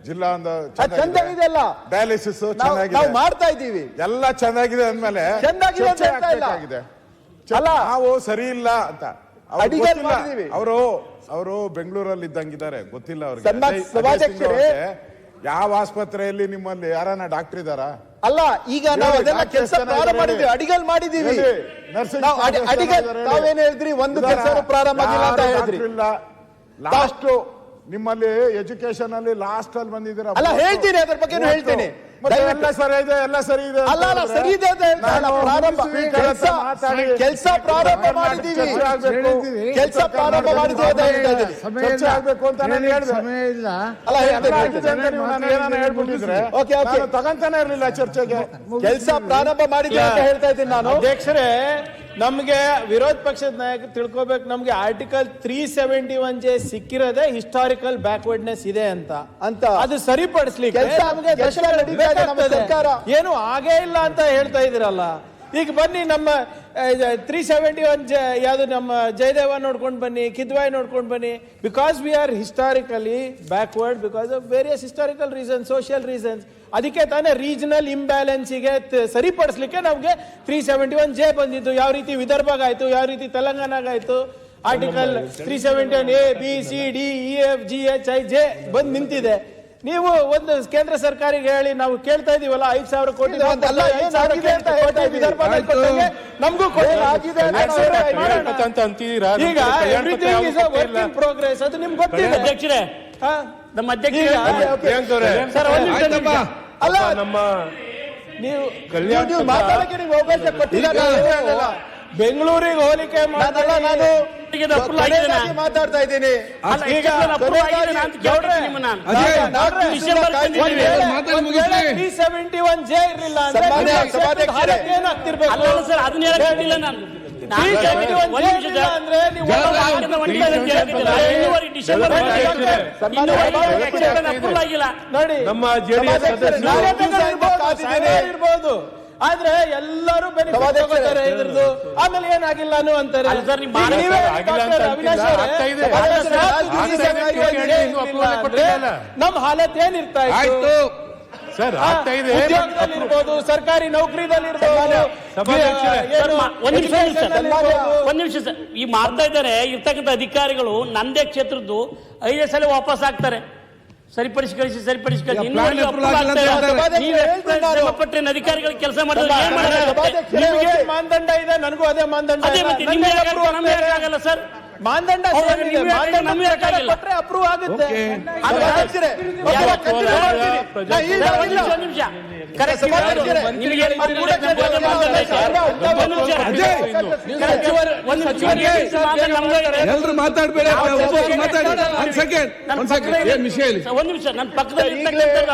ಜಿಲ್ಲಾ ಚೆನ್ನಾಗಿದೆ, ಡಯಾಲಿಸಿಸ್ ಚೆನ್ನಾಗಿದೆ, ಮಾಡ್ತಾ ಇದ್ದೀವಿ, ಎಲ್ಲ ಚೆನ್ನಾಗಿದೆ ಅಂದ್ಮೇಲೆ ನಾವು ಸರಿ ಇಲ್ಲ ಅಂತ ಅವರು ಬೆಂಗಳೂರಲ್ಲಿ ಇದ್ದಂಗಿದ್ದಾರೆ, ಗೊತ್ತಿಲ್ಲ ಅವ್ರಿಗೆ. ಯಾವ ಆಸ್ಪತ್ರೆಯಲ್ಲಿ ನಿಮ್ಮಲ್ಲಿ ಯಾರನ್ನ ಡಾಕ್ಟರ್ ಇದಾರ? ಅಲ್ಲ, ಈಗ ನಾವು ಅದೆಲ್ಲ ಕೆಲಸ ಪ್ರಾರಂಭ ಮಾಡಿದ್ವಿ, ಅಡಿಗಲ್ ಮಾಡಿದೀವಿ. ತಾವೇನ್ ಹೇಳಿದ್ರಿ, ಒಂದು ಕೆಲಸ ಪ್ರಾರಂಭ ಆಗಿಲ್ಲ ಅಂತ ಹೇಳಿದ್ರಿ. ಲಾಸ್ಟ್ ನಿಮ್ಮಲ್ಲಿ ಎಜುಕೇಶನ್ ಅಲ್ಲಿ ಲಾಸ್ಟ್ ಅಲ್ಲಿ ಬಂದಿದ್ದೀರಾ. ಅಲ್ಲ, ಹೇಳ್ತೀನಿ, ಅದ್ರ ಬಗ್ಗೆನೂ ಹೇಳ್ತೀನಿ. ಎಲ್ಲ ಸರಿ ಇದೆ, ಎಲ್ಲ ಸರಿ ಇದೆ. ಅಲ್ಲ ಸರಿ ಇದೆ ಅಂತ ಹೇಳ್ತಾ ಇಲ್ಲ. ಪ್ರಾರಂಭ ಕೆಲಸ ಪ್ರಾರಂಭ ಮಾಡಿದ್ದೀವಿ, ಕೆಲಸ ಪ್ರಾರಂಭ ಮಾಡಿದ್ದೀವಿ ಅಂತ ಹೇಳ್ತಾ ಇದ್ದೀನಿ. ಚರ್ಚೆ ಆಗ್ಬೇಕು ಅಂತ ನಾನು ಹೇಳಿದೆ. ಸಮಯ ಇಲ್ಲ. ಅಲ್ಲ, ಎಲ್ಲ ಆಗಿದೆ ಅಂತ ನೀವು ನಾನು ಏನಾನ ಹೇಳ್ಬಿಟ್ಟಿದ್ರೆ ನಾನು ತಗೊಂತಾನೆ ಇರ್ಲಿಲ್ಲ ಚರ್ಚೆಗೆ. ಕೆಲಸ ಪ್ರಾರಂಭ ಮಾಡಿದ್ದೀವಿ ಅಂತ ಹೇಳ್ತಾ ಇದ್ದೀನಿ ನಾನು. ಅಧ್ಯಕ್ಷರೇ, ನಮ್ಗೆ ವಿರೋಧ ಪಕ್ಷದ ನಾಯಕರು ತಿಳ್ಕೊಬೇಕು, ನಮ್ಗೆ ಆರ್ಟಿಕಲ್ 371J ಸಿಕ್ಕಿರೋದೇ ಹಿಸ್ಟಾರಿಕಲ್ ಬ್ಯಾಕ್ವರ್ಡ್ನೆಸ್ ಇದೆ ಅಂತ ಅದು ಸರಿಪಡಿಸ್ಲಿಕ್ಕೆ ನಮ್ಗೆ ದಶಕ ಬೇಕಾಗ್ತದೆ. ಏನು ಆಗೇ ಇಲ್ಲ ಅಂತ ಹೇಳ್ತಾ ಇದೀರಲ್ಲ. ಈಗ ಬನ್ನಿ, ನಮ್ಮ 371 ಯಾವುದು ನಮ್ಮ ಜಯದೇವ ನೋಡ್ಕೊಂಡು ಬನ್ನಿ, ಕಿದ್ವಾಯ್ ನೋಡ್ಕೊಂಡು ಬನ್ನಿ. Because we are historically backward because of various historical reasons, social reasons. ಅದಕ್ಕೆ ತಾನೇ ರೀಜನಲ್ ಇಂಬ್ಯಾಲೆನ್ಸಿಗೆ ಸರಿಪಡಿಸ್ಲಿಕ್ಕೆ ನಮ್ಗೆ 371J ಬಂದಿದ್ದು. ಯಾವ ರೀತಿ ವಿದರ್ಭಗಾಯ್ತು, ಯಾವ ರೀತಿ ತೆಲಂಗಾಣಗಾಯ್ತು. Article 371 A B C D E F G H I J ಬಂದು ನಿಂತಿದೆ. ನೀವು ಒಂದು ಕೇಂದ್ರ ಸರ್ಕಾರಿಗೆ ಹೇಳಿ, ನಾವು ಕೇಳ್ತಾ ಇದೀವಲ್ಲ 5,000 ಕೋಟಿ ವಿದರ್ಭ ನಮಗೂ ಈಗ everything is a work in progress. ಅದು ನಿಮ್ಗೆ ಗೊತ್ತಿದೆ ಅಧ್ಯಕ್ಷರೇ. ನಮ್ಮ ಅಧ್ಯಕ್ಷ ಸರ್, ಅಲ್ಲ, ನಮ್ಮ ನೀವು ಮಾತಾಡಕ್ಕೆ ನಿಮ್ಗೆ ಅವಕಾಶ ಕೊಟ್ಟಿಲ್ಲ. ಬೆಂಗಳೂರಿಗೆ ಹೋಲಿಕೆ ನಾನು ಮಾತಾಡ್ತಾ ಇದ್ದೀನಿ. J ಇರಲಿಲ್ಲ ಅಂದ್ರೆ ಏನಾಗ್ತಿರ್ಬೇಕು ಸರ್, ಅದನ್ನ ಹೇಳಕ್ಕಾಗಿಲ್ಲ ನಾನು. ನೋಡಿ, ನಮ್ಮ ಜೆಡಿಎಸ್ ಇರ್ಬೋದು, ಆದ್ರೆ ಎಲ್ಲರೂ ಬೆನಿಫಿಟ್ ಇದ್ರದ್ದು. ಆಮೇಲೆ ಏನಾಗಿಲ್ಲ ಅಂತಾರೆ. ನಮ್ಮ ಹಾಲತ್ ಏನಿರ್ತಾ ಇತ್ತು ಸರ್? ಆಗ್ತಾ ಇದೆ. ಉದ್ಯೋಗದಲ್ಲಿರ್ಬೋದು, ಸರ್ಕಾರಿ ನೌಕರಿದಲ್ಲಿರ್ಬೋದು. ಒಂದ್ ನಿಮಿಷ ಸರ್, ಈ ಮಾಡ್ತಾ ಇದ್ದಾರೆ ಇರ್ತಕ್ಕಂಥ ಅಧಿಕಾರಿಗಳು ನಂದೇ ಕ್ಷೇತ್ರದ್ದು 5 ಸಲ ವಾಪಸ್ ಆಗ್ತಾರೆ. ಸರಿಪಡಿಸಿ ಕಳಿಸಿ ಅಧಿಕಾರಿಗಳಿಗೆ ಕೆಲಸ ಮಾಡಿದ್ರೆ ನಿಮಗೆ ಮಾನದಂಡ ಇದೆ, ನನಗೂ ಅದೇ ಮಾನದಂಡ. ಆಗಲ್ಲ ಸರ್. ಮಾನದಂಡ ಕೊಟ್ರೆ ಅಪ್ರೂವ್ ಆಗುತ್ತೆ. ಎಲ್ರು ಮಾತಾಡ್ಬೇಡ. ಒಂದ್ ನಿಮಿಷ, ನನ್ನ ಪಕ್ಕದಲ್ಲಿ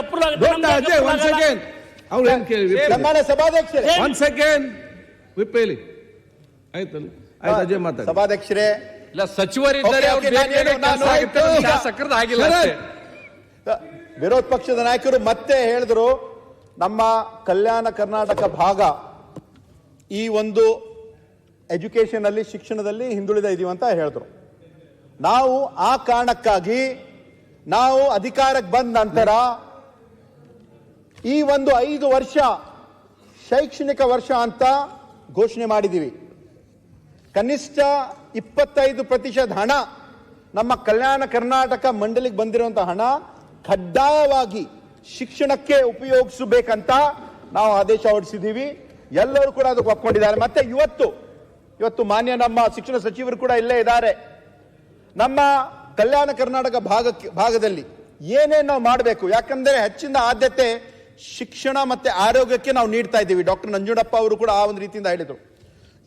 ಅಪ್ರೂವ್ ಆಗುತ್ತೆ. ಅವ್ರು ಏನ್ ಕೇಳಿ ಸಭಾಧ್ಯಕ್ಷರೇ, ಒನ್ ಸೆಕೆಂಡ್ ವಿಪ್ ಹೇಳಿ. ಆಯ್ತಲ್ಲ, ಆಯ್ತು ಅಜಯ್ ಮಾತಾಡಿ. ಸಭಾಧ್ಯಕ್ಷರೇ, ಇಲ್ಲ, ಸಚಿವರಿದ್ದಾರೆ, ಶಾಸಕರದ್ದು ಆಗಿಲ್ಲ. ವಿರೋಧ ಪಕ್ಷದ ನಾಯಕರು ಮತ್ತೆ ಹೇಳಿದ್ರು, ನಮ್ಮ ಕಲ್ಯಾಣ ಕರ್ನಾಟಕ ಭಾಗ ಈ ಒಂದು ಎಜುಕೇಶನ್ ಅಲ್ಲಿ, ಶಿಕ್ಷಣದಲ್ಲಿ ಹಿಂದುಳಿದ ಇದೀವಿ ಅಂತ ಹೇಳಿದ್ರು. ನಾವು ಆ ಕಾರಣಕ್ಕಾಗಿ ನಾವು ಅಧಿಕಾರಕ್ಕೆ ಬಂದ ನಂತರ ಈ ಒಂದು 5 ವರ್ಷ ಶೈಕ್ಷಣಿಕ ವರ್ಷ ಅಂತ ಘೋಷಣೆ ಮಾಡಿದ್ದೀವಿ. ಕನಿಷ್ಠ 25% ಹಣ ನಮ್ಮ ಕಲ್ಯಾಣ ಕರ್ನಾಟಕ ಮಂಡಳಿಗೆ ಬಂದಿರುವಂತಹ ಹಣ ಕಡ್ಡಾಯವಾಗಿ ಶಿಕ್ಷಣಕ್ಕೆ ಉಪಯೋಗಿಸಬೇಕಂತ ನಾವು ಆದೇಶ ಹೊರಡಿಸಿದ್ದೀವಿ. ಎಲ್ಲರೂ ಕೂಡ ಅದಕ್ಕೆ ಒಪ್ಕೊಂಡಿದ್ದಾರೆ. ಮತ್ತೆ ಇವತ್ತು ಮಾನ್ಯ ನಮ್ಮ ಶಿಕ್ಷಣ ಸಚಿವರು ಕೂಡ ಇಲ್ಲೇ ಇದ್ದಾರೆ. ನಮ್ಮ ಕಲ್ಯಾಣ ಕರ್ನಾಟಕ ಭಾಗದಲ್ಲಿ ಏನೇನು ನಾವು ಮಾಡಬೇಕು, ಯಾಕಂದ್ರೆ ಹೆಚ್ಚಿನ ಆದ್ಯತೆ ಶಿಕ್ಷಣ ಮತ್ತೆ ಆರೋಗ್ಯಕ್ಕೆ ನಾವು ನೀಡ್ತಾ ಇದ್ದೀವಿ. ಡಾಕ್ಟರ್ ನಂಜುಂಡಪ್ಪ ಅವರು ಕೂಡ ಆ ಒಂದು ರೀತಿಯಿಂದ ಹೇಳಿದರು.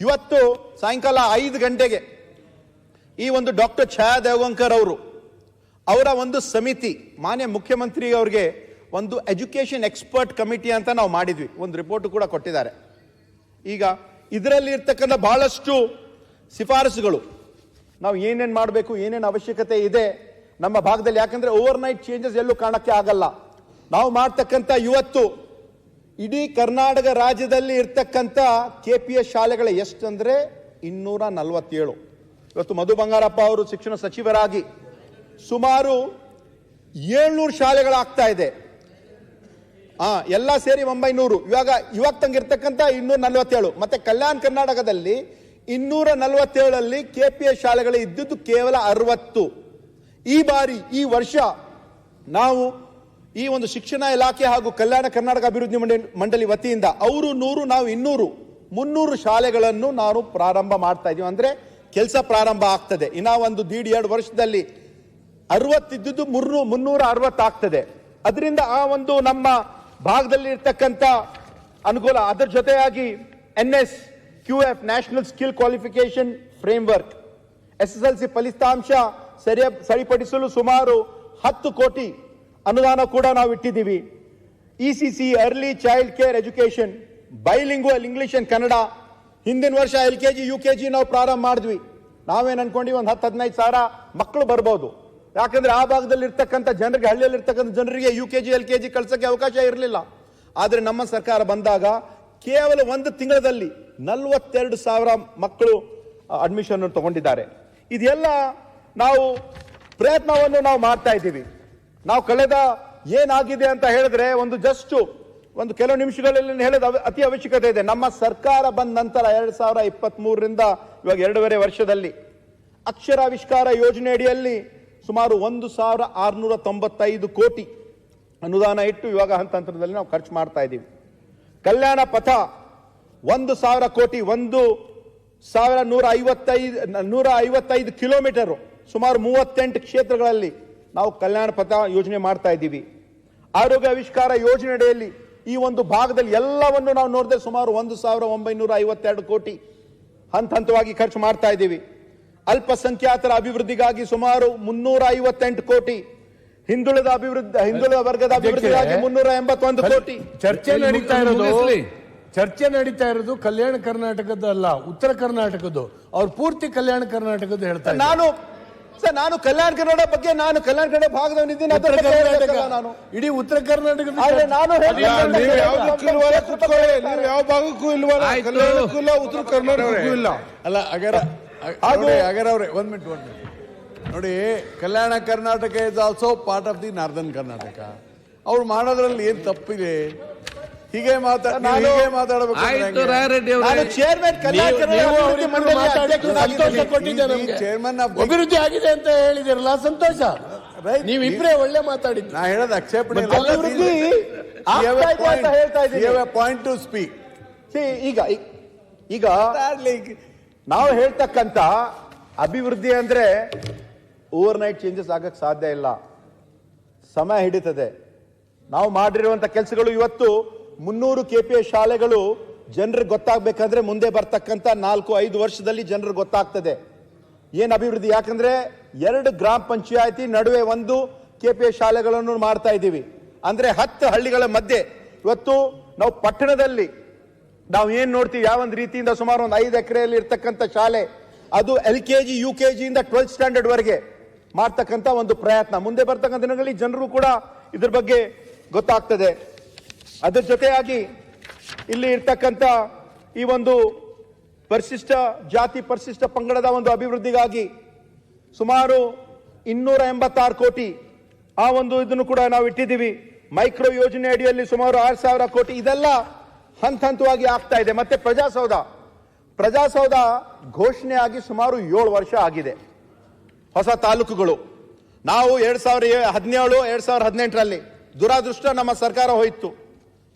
ಇವತ್ತು ಸಾಯಂಕಾಲ 5 ಗಂಟೆಗೆ ಈ ಒಂದು ಡಾಕ್ಟರ್ ಛಾಯಾ ದೇವಗಂಕರ್ ಅವರ ಒಂದು ಸಮಿತಿ ಮಾನ್ಯ ಮುಖ್ಯಮಂತ್ರಿ ಅವರಿಗೆ ಒಂದು ಎಜುಕೇಶನ್ ಎಕ್ಸ್ಪರ್ಟ್ ಕಮಿಟಿ ಅಂತ ನಾವು ಮಾಡಿದ್ವಿ. ಒಂದು ರಿಪೋರ್ಟ್ ಕೂಡ ಕೊಟ್ಟಿದ್ದಾರೆ. ಈಗ ಇದರಲ್ಲಿ ಇರ್ತಕ್ಕಂಥ ಬಹಳಷ್ಟು ಶಿಫಾರಸುಗಳು, ನಾವು ಏನೇನು ಮಾಡಬೇಕು, ಏನೇನು ಅವಶ್ಯಕತೆ ಇದೆ ನಮ್ಮ ಭಾಗದಲ್ಲಿ. ಯಾಕಂದ್ರೆ ಓವರ್ ನೈಟ್ ಚೇಂಜಸ್ ಎಲ್ಲೂ ಕಾಣಕ್ಕೆ ಆಗಲ್ಲ. ನಾವು ಮಾಡ್ತಕ್ಕಂಥ ಇವತ್ತು ಇಡೀ ಕರ್ನಾಟಕ ರಾಜ್ಯದಲ್ಲಿ ಇರ್ತಕ್ಕಂಥ KPS ಶಾಲೆಗಳ ಎಷ್ಟಂದ್ರೆ 247. ಇವತ್ತು ಮಧು ಬಂಗಾರಪ್ಪ ಅವರು ಶಿಕ್ಷಣ ಸಚಿವರಾಗಿ ಸುಮಾರು 700 ಶಾಲೆಗಳಾಗ್ತಾ ಇದೆ. ಎಲ್ಲ ಸೇರಿ 900. ಇವಾಗ ತಂಗಿರ್ತಕ್ಕಂಥ 247. ಮತ್ತೆ ಕಲ್ಯಾಣ ಕರ್ನಾಟಕದಲ್ಲಿ 247 KPS ಶಾಲೆಗಳು ಇದ್ದಿದ್ದು ಕೇವಲ 60. ಈ ವರ್ಷ ನಾವು ಈ ಒಂದು ಶಿಕ್ಷಣ ಇಲಾಖೆ ಹಾಗೂ ಕಲ್ಯಾಣ ಕರ್ನಾಟಕ ಅಭಿವೃದ್ಧಿ ಮಂಡಳಿ ವತಿಯಿಂದ ಅವರು 100, ನಾವು 200, 300 ಶಾಲೆಗಳನ್ನು ನಾವು ಪ್ರಾರಂಭ ಮಾಡ್ತಾ ಇದೀವಿ. ಅಂದ್ರೆ ಕೆಲಸ ಪ್ರಾರಂಭ ಆಗ್ತದೆ. ಇನ್ನ ಒಂದು 1.5-2 ವರ್ಷದಲ್ಲಿ 60 360 ಆಗ್ತದೆ. ಅದರಿಂದ ಆ ಒಂದು ನಮ್ಮ ಭಾಗದಲ್ಲಿ ಇರ್ತಕ್ಕಂಥ ಅನುಕೂಲ. ಅದರ ಜೊತೆಯಾಗಿ NSQF national skill qualification framework SSLC ಫಲಿತಾಂಶ ಸರಿಪಡಿಸಲು ಸುಮಾರು 10 ಕೋಟಿ ಅನುದಾನ ಕೂಡ ನಾವು ಇಟ್ಟಿದ್ದೀವಿ. ECC early child care education bilingual English and Kannada. ಹಿಂದಿನ ವರ್ಷ LKG UKG ನಾವು ಪ್ರಾರಂಭ ಮಾಡಿದ್ವಿ. ನಾವೇನು ಅನ್ಕೊಂಡ್ವಿ ಒಂದು 10-15 ಸಾವಿರ ಮಕ್ಕಳು ಬರ್ಬೋದು. ಯಾಕಂದ್ರೆ ಆ ಭಾಗದಲ್ಲಿ ಇರ್ತಕ್ಕಂಥ ಜನರಿಗೆ, ಹಳ್ಳಿಯಲ್ಲಿ ಇರ್ತಕ್ಕಂಥ ಜನರಿಗೆ UKG LKG ಕಳ್ಸಕ್ಕೆ ಅವಕಾಶ ಇರಲಿಲ್ಲ. ಆದರೆ ನಮ್ಮ ಸರ್ಕಾರ ಬಂದಾಗ ಕೇವಲ 1 ತಿಂಗಳಲ್ಲಿ 42,000 ಮಕ್ಕಳು ಅಡ್ಮಿಷನ್ ತಗೊಂಡಿದ್ದಾರೆ. ಇದೆಲ್ಲ ನಾವು ಪ್ರಯತ್ನವನ್ನು ನಾವು ಮಾಡ್ತಾ ಇದ್ದೀವಿ. ನಾವು ಕಳೆದ ಏನಾಗಿದೆ ಅಂತ ಹೇಳಿದ್ರೆ ಒಂದು ಕೆಲವು ನಿಮಿಷಗಳಲ್ಲಿ ಹೇಳೋದು ಅತಿ ಅವಶ್ಯಕತೆ ಇದೆ. ನಮ್ಮ ಸರ್ಕಾರ ಬಂದ ನಂತರ 2023ರಿಂದ ಇವಾಗ 2.5 ವರ್ಷದಲ್ಲಿ ಅಕ್ಷರಾವಿಷ್ಕಾರ ಯೋಜನೆ ಅಡಿಯಲ್ಲಿ ಸುಮಾರು 1,695 ಕೋಟಿ ಅನುದಾನ ಇಟ್ಟು ಇವಾಗ ಹಂತದಲ್ಲಿ ನಾವು ಖರ್ಚು ಮಾಡ್ತಾ ಇದ್ದೀವಿ. ಕಲ್ಯಾಣ ಪಥ 1,000 ಕೋಟಿ, 1,155 ಕಿಲೋಮೀಟರ್, ಸುಮಾರು 38 ಕ್ಷೇತ್ರಗಳಲ್ಲಿ ನಾವು ಕಲ್ಯಾಣ ಪಥ ಯೋಜನೆ ಮಾಡ್ತಾ ಇದ್ದೀವಿ. ಆರೋಗ್ಯ ಆವಿಷ್ಕಾರ ಯೋಜನೆ ಅಡಿಯಲ್ಲಿ ಈ ಒಂದು ಭಾಗದಲ್ಲಿ ಎಲ್ಲವನ್ನು ನಾವು ನೋಡಿದ್ರೆ ಸುಮಾರು 1,952 ಕೋಟಿ ಹಂತವಾಗಿ ಖರ್ಚು ಮಾಡ್ತಾ ಇದ್ದೀವಿ. ಅಲ್ಪಸಂಖ್ಯಾತರ ಅಭಿವೃದ್ಧಿಗಾಗಿ ಸುಮಾರು 358 ಕೋಟಿ, ಹಿಂದುಳಿದ ವರ್ಗದ ಅಭಿವೃದ್ಧಿಗಾಗಿ 381 ಕೋಟಿ. ಚರ್ಚೆ ನಡೀತಾ ಇರೋದು ಕಲ್ಯಾಣ ಕರ್ನಾಟಕದ ಅಲ್ಲ, ಉತ್ತರ ಕರ್ನಾಟಕದ್ದು. ಅವ್ರು ಪೂರ್ತಿ ಕಲ್ಯಾಣ ಕರ್ನಾಟಕದ್ದು ಹೇಳ್ತಾರೆ. ನಾನು ಕಲ್ಯಾಣ ಕನ್ನಡ ಬಗ್ಗೆ, ನಾನು ಕಲ್ಯಾಣ ಕನ್ನಡ ಭಾಗದವನಿದ್ದೀನಿ. ನಾನು ಇಡೀ ಉತ್ತರ ಕರ್ನಾಟಕದ ನಾನು ನೀವು ಯಾವ ಭಾಗಕ್ಕೂ ಇಲ್ವಲ್ಲ, ಕಲ್ಯಾಣಕ್ಕೂ ಇಲ್ಲ, ಉತ್ತರ ಕರ್ನಾಟಕಕ್ಕೂ ಇಲ್ಲ. ಅಲ್ಲ ಅಗರವ್ರೆ ಒಂದ್ ಮಿನಿಟ್ ನೋಡಿ, Kalyana Karnataka is also part of the northern Karnataka. ಅವ್ರು ಮಾಡೋದ್ರಲ್ಲಿ ಏನ್ ತಪ್ಪಿದೆ? ಹೀಗೆ ಮಾತಾಡಬೇಕು. ಚೇರ್ಮನ್ ಚೇರ್ಮನ್ ಅಭಿವೃದ್ಧಿ ಆಗಿದೆ ಅಂತ ಹೇಳಿದಿರಲ್ಲ, ಸಂತೋಷ. ನೀವಿಬ್ರೇ ಒಳ್ಳೆ ಮಾತಾಡಿದ್ದು. ನಾ ಹೇಳೋದು ಆಕ್ಷೇಪಣೆ ಪಾಯಿಂಟ್ ಟು ಸ್ಪೀಕ್. ಈಗ ನಾವು ಹೇಳ್ತಕ್ಕಂಥ ಅಭಿವೃದ್ಧಿ ಅಂದ್ರೆ ಓವರ್ ನೈಟ್ ಚೇಂಜಸ್ ಆಗಕ್ಕೆ ಸಾಧ್ಯ ಇಲ್ಲ, ಸಮಯ ಹಿಡಿತದೆ. ನಾವು ಮಾಡಿರುವಂತ ಕೆಲಸಗಳು ಇವತ್ತು 300 KPS ಶಾಲೆಗಳು ಜನರಿಗೆ ಗೊತ್ತಾಗಬೇಕಂದ್ರೆ ಮುಂದೆ ಬರ್ತಕ್ಕಂಥ 4-5 ವರ್ಷದಲ್ಲಿ ಜನರಿಗೆ ಗೊತ್ತಾಗ್ತದೆ ಏನ್ ಅಭಿವೃದ್ಧಿ. ಯಾಕಂದ್ರೆ 2 ಗ್ರಾಮ ಪಂಚಾಯತಿ ನಡುವೆ 1 KPS ಶಾಲೆಗಳನ್ನು ಮಾಡ್ತಾ ಇದ್ದೀವಿ. ಅಂದ್ರೆ 10 ಹಳ್ಳಿಗಳ ಮಧ್ಯೆ ಇವತ್ತು ನಾವು ಪಟ್ಟಣದಲ್ಲಿ ನಾವು ಏನ್ ನೋಡ್ತೀವಿ, ಯಾವ ಒಂದು ರೀತಿಯಿಂದ ಸುಮಾರು ಒಂದು 5 ಎಕರೆಯಲ್ಲಿ ಇರ್ತಕ್ಕಂಥ ಶಾಲೆ, ಅದು LKG UKG ಇಂದ 12th ಸ್ಟ್ಯಾಂಡರ್ಡ್ ವರೆಗೆ ಮಾಡ್ತಕ್ಕಂಥ ಒಂದು ಪ್ರಯತ್ನ. ಮುಂದೆ ಬರ್ತಕ್ಕಂಥ ದಿನಗಳಲ್ಲಿ ಜನರು ಕೂಡ ಇದ್ರ ಬಗ್ಗೆ ಗೊತ್ತಾಗ್ತದೆ. ಅದರ ಜೊತೆಯಾಗಿ ಇಲ್ಲಿ ಇರ್ತಕ್ಕಂಥ ಈ ಒಂದು ಪರಿಶಿಷ್ಟ ಜಾತಿ ಪರಿಶಿಷ್ಟ ಪಂಗಡದ ಒಂದು ಅಭಿವೃದ್ಧಿಗಾಗಿ ಸುಮಾರು 286 ಕೋಟಿ ಆ ಒಂದು ಇದನ್ನು ಕೂಡ ನಾವು ಇಟ್ಟಿದ್ದೀವಿ. ಮೈಕ್ರೋ ಯೋಜನೆ ಅಡಿಯಲ್ಲಿ ಸುಮಾರು 6,000 ಕೋಟಿ. ಇದೆಲ್ಲ ಹಂತವಾಗಿ ಆಗ್ತಾ ಇದೆ. ಮತ್ತೆ ಪ್ರಜಾಸೌಧ ಘೋಷಣೆ ಆಗಿ ಸುಮಾರು 7 ವರ್ಷ ಆಗಿದೆ. ಹೊಸ ತಾಲೂಕುಗಳು ನಾವು 2017 2018ರಲ್ಲಿ ದುರಾದೃಷ್ಟ ನಮ್ಮ ಸರ್ಕಾರ ಹೋಯಿತು.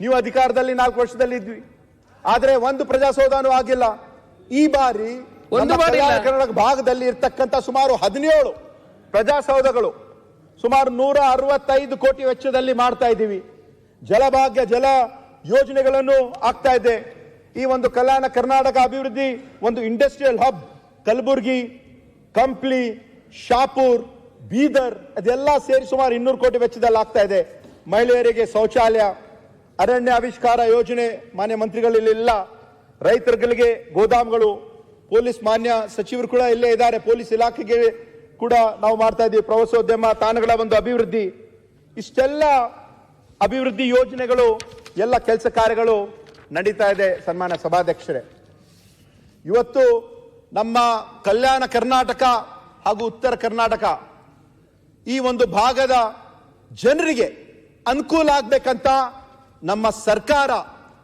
ನೀವು ಅಧಿಕಾರದಲ್ಲಿ 4 ವರ್ಷದಲ್ಲಿ ಇದ್ವಿ, ಆದ್ರೆ ಒಂದು ಪ್ರಜಾಸೌಧನೂ ಆಗಿಲ್ಲ. ಈ ಬಾರಿ ಕರ್ನಾಟಕ ಭಾಗದಲ್ಲಿ ಇರ್ತಕ್ಕಂಥ ಸುಮಾರು 17 ಪ್ರಜಾಸೌಧಗಳು ಸುಮಾರು 165 ಕೋಟಿ ವೆಚ್ಚದಲ್ಲಿ ಮಾಡ್ತಾ ಇದ್ದೀವಿ. ಜಲಭಾಗ್ಯ ಜಲ ಯೋಜನೆಗಳನ್ನು ಆಗ್ತಾ ಇದೆ. ಈ ಒಂದು ಕಲ್ಯಾಣ ಕರ್ನಾಟಕ ಅಭಿವೃದ್ಧಿ ಒಂದು ಇಂಡಸ್ಟ್ರಿಯಲ್ ಹಬ್ ಕಲಬುರ್ಗಿ, ಕಂಪ್ಲಿ, ಶಾಪುರ್, ಬೀದರ್ ಅದೆಲ್ಲ ಸೇರಿ ಸುಮಾರು 200 ಕೋಟಿ ವೆಚ್ಚದಲ್ಲಿ ಆಗ್ತಾ ಇದೆ. ಮಹಿಳೆಯರಿಗೆ ಶೌಚಾಲಯ, ಅರಣ್ಯ ಆವಿಷ್ಕಾರ ಯೋಜನೆ ಮಾನ್ಯ ಮಂತ್ರಿಗಳಿಲ್ಲ, ರೈತರುಗಳಿಗೆ ಗೋದಾಮುಗಳು, ಪೊಲೀಸ್ ಮಾನ್ಯ ಸಚಿವರು ಕೂಡ ಇಲ್ಲೇ ಇದ್ದಾರೆ, ಪೊಲೀಸ್ ಇಲಾಖೆಗೆ ಕೂಡ ನಾವು ಮಾಡ್ತಾ ಇದ್ದೀವಿ, ಪ್ರವಾಸೋದ್ಯಮ ತಾಣಗಳ ಒಂದು ಅಭಿವೃದ್ಧಿ. ಇಷ್ಟೆಲ್ಲ ಅಭಿವೃದ್ಧಿ ಯೋಜನೆಗಳು ಎಲ್ಲ ಕೆಲಸ ಕಾರ್ಯಗಳು ನಡೀತಾ ಇದೆ. ಸನ್ಮಾನ್ಯ ಸಭಾಧ್ಯಕ್ಷರೇ, ಇವತ್ತು ನಮ್ಮ ಕಲ್ಯಾಣ ಕರ್ನಾಟಕ ಹಾಗೂ ಉತ್ತರ ಕರ್ನಾಟಕ ಈ ಒಂದು ಭಾಗದ ಜನರಿಗೆ ಅನುಕೂಲ ಆಗ್ಬೇಕಂತ ನಮ್ಮ ಸರ್ಕಾರ,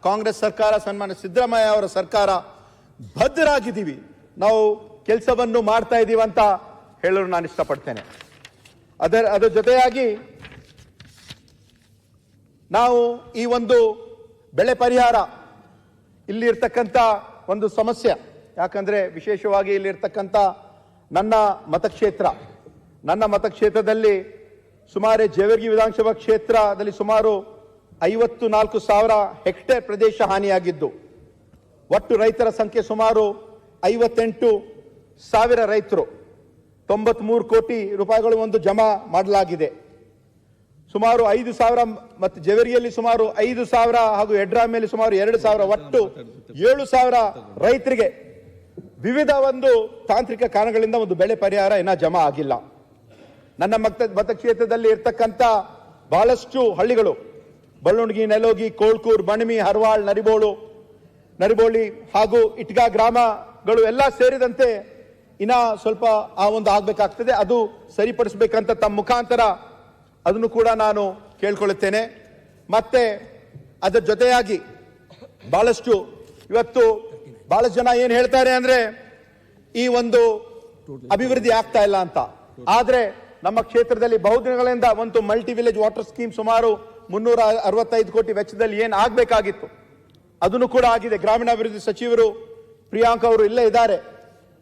ಕಾಂಗ್ರೆಸ್ ಸರ್ಕಾರ, ಸನ್ಮಾನ್ಯ ಸಿದ್ದರಾಮಯ್ಯ ಅವರ ಸರ್ಕಾರ ಬದ್ಧರಾಗಿದ್ದೀವಿ. ನಾವು ಕೆಲಸವನ್ನು ಮಾಡ್ತಾ ಇದ್ದೀವಿ ಅಂತ ಹೇಳಲು ನಾನು ಇಷ್ಟಪಡ್ತೇನೆ. ಅದರ ಜೊತೆಯಾಗಿ ನಾವು ಈ ಒಂದು ಬೆಳೆ ಪರಿಹಾರ ಇಲ್ಲಿ ಇರ್ತಕ್ಕಂಥ ಒಂದು ಸಮಸ್ಯೆ, ಯಾಕಂದ್ರೆ ವಿಶೇಷವಾಗಿ ಇಲ್ಲಿ ಇರ್ತಕ್ಕಂಥ ನನ್ನ ಮತಕ್ಷೇತ್ರ, ನನ್ನ ಮತಕ್ಷೇತ್ರದಲ್ಲಿ ಸುಮಾರು ಜೇವರ್ಗಿ ವಿಧಾನಸಭಾ ಕ್ಷೇತ್ರದಲ್ಲಿ ಸುಮಾರು 54,000 ಹೆಕ್ಟೇರ್ ಪ್ರದೇಶ ಹಾನಿಯಾಗಿದ್ದು, ಒಟ್ಟು ರೈತರ ಸಂಖ್ಯೆ ಸುಮಾರು 58,000 ರೈತರು, 93 ಕೋಟಿ ರೂಪಾಯಿಗಳು ಒಂದು ಜಮಾ ಮಾಡಲಾಗಿದೆ. ಸುಮಾರು 5,000 ಮತ್ತು ಜೇವರ್ಗಿಯಲ್ಲಿ ಸುಮಾರು 5,000 ಹಾಗೂ ಯಡ್ರಾಮಿಯಲ್ಲಿ ಸುಮಾರು 2,000, ಒಟ್ಟು 7,000 ರೈತರಿಗೆ ವಿವಿಧ ಒಂದು ತಾಂತ್ರಿಕ ಕಾರಣಗಳಿಂದ ಒಂದು ಬೆಳೆ ಪರಿಹಾರ ಇನ್ನ ಜಮಾ ಆಗಿಲ್ಲ. ನನ್ನ ಮತಕ್ಷೇತ್ರದಲ್ಲಿ ಇರ್ತಕ್ಕಂಥ ಬಹಳಷ್ಟು ಹಳ್ಳಿಗಳು ಬಲ್ಲುಣಗಿ, ನೆಲೋಗಿ, ಕೋಳ್ಕೂರ್, ಬಣಮಿ, ಹರ್ವಾಳ್, ನರಿಬೋಳಿ ಹಾಗೂ ಇಟ್ಗಾ ಗ್ರಾಮಗಳು ಎಲ್ಲ ಸೇರಿದಂತೆ ಇನ್ನ ಸ್ವಲ್ಪ ಆ ಒಂದು ಆಗ್ಬೇಕಾಗ್ತದೆ. ಅದು ಸರಿಪಡಿಸಬೇಕಂತ ತಮ್ಮ ಮುಖಾಂತರ ಅದನ್ನು ಕೂಡ ನಾನು ಕೇಳ್ಕೊಳ್ಳುತ್ತೇನೆ. ಮತ್ತೆ ಅದರ ಜೊತೆಯಾಗಿ ಬಹಳಷ್ಟು ಇವತ್ತು ಬಹಳಷ್ಟು ಜನ ಏನ್ ಹೇಳ್ತಾರೆ ಅಂದ್ರೆ ಈ ಒಂದು ಅಭಿವೃದ್ಧಿ ಆಗ್ತಾ ಇಲ್ಲ ಅಂತ. ಆದ್ರೆ ನಮ್ಮ ಕ್ಷೇತ್ರದಲ್ಲಿ ಬಹುದಿನಗಳಿಂದ ಒಂದು ಮಲ್ಟಿ ವಿಲೇಜ್ ವಾಟರ್ ಸ್ಕೀಮ್ ಸುಮಾರು 365 ಕೋಟಿ ವೆಚ್ಚದಲ್ಲಿ ಏನ್ ಆಗ್ಬೇಕಾಗಿತ್ತು ಅದನ್ನು ಕೂಡ ಆಗಿದೆ. ಗ್ರಾಮೀಣಾಭಿವೃದ್ಧಿ ಸಚಿವರು ಪ್ರಿಯಾಂಕ ಅವರು ಇಲ್ಲೇ ಇದ್ದಾರೆ.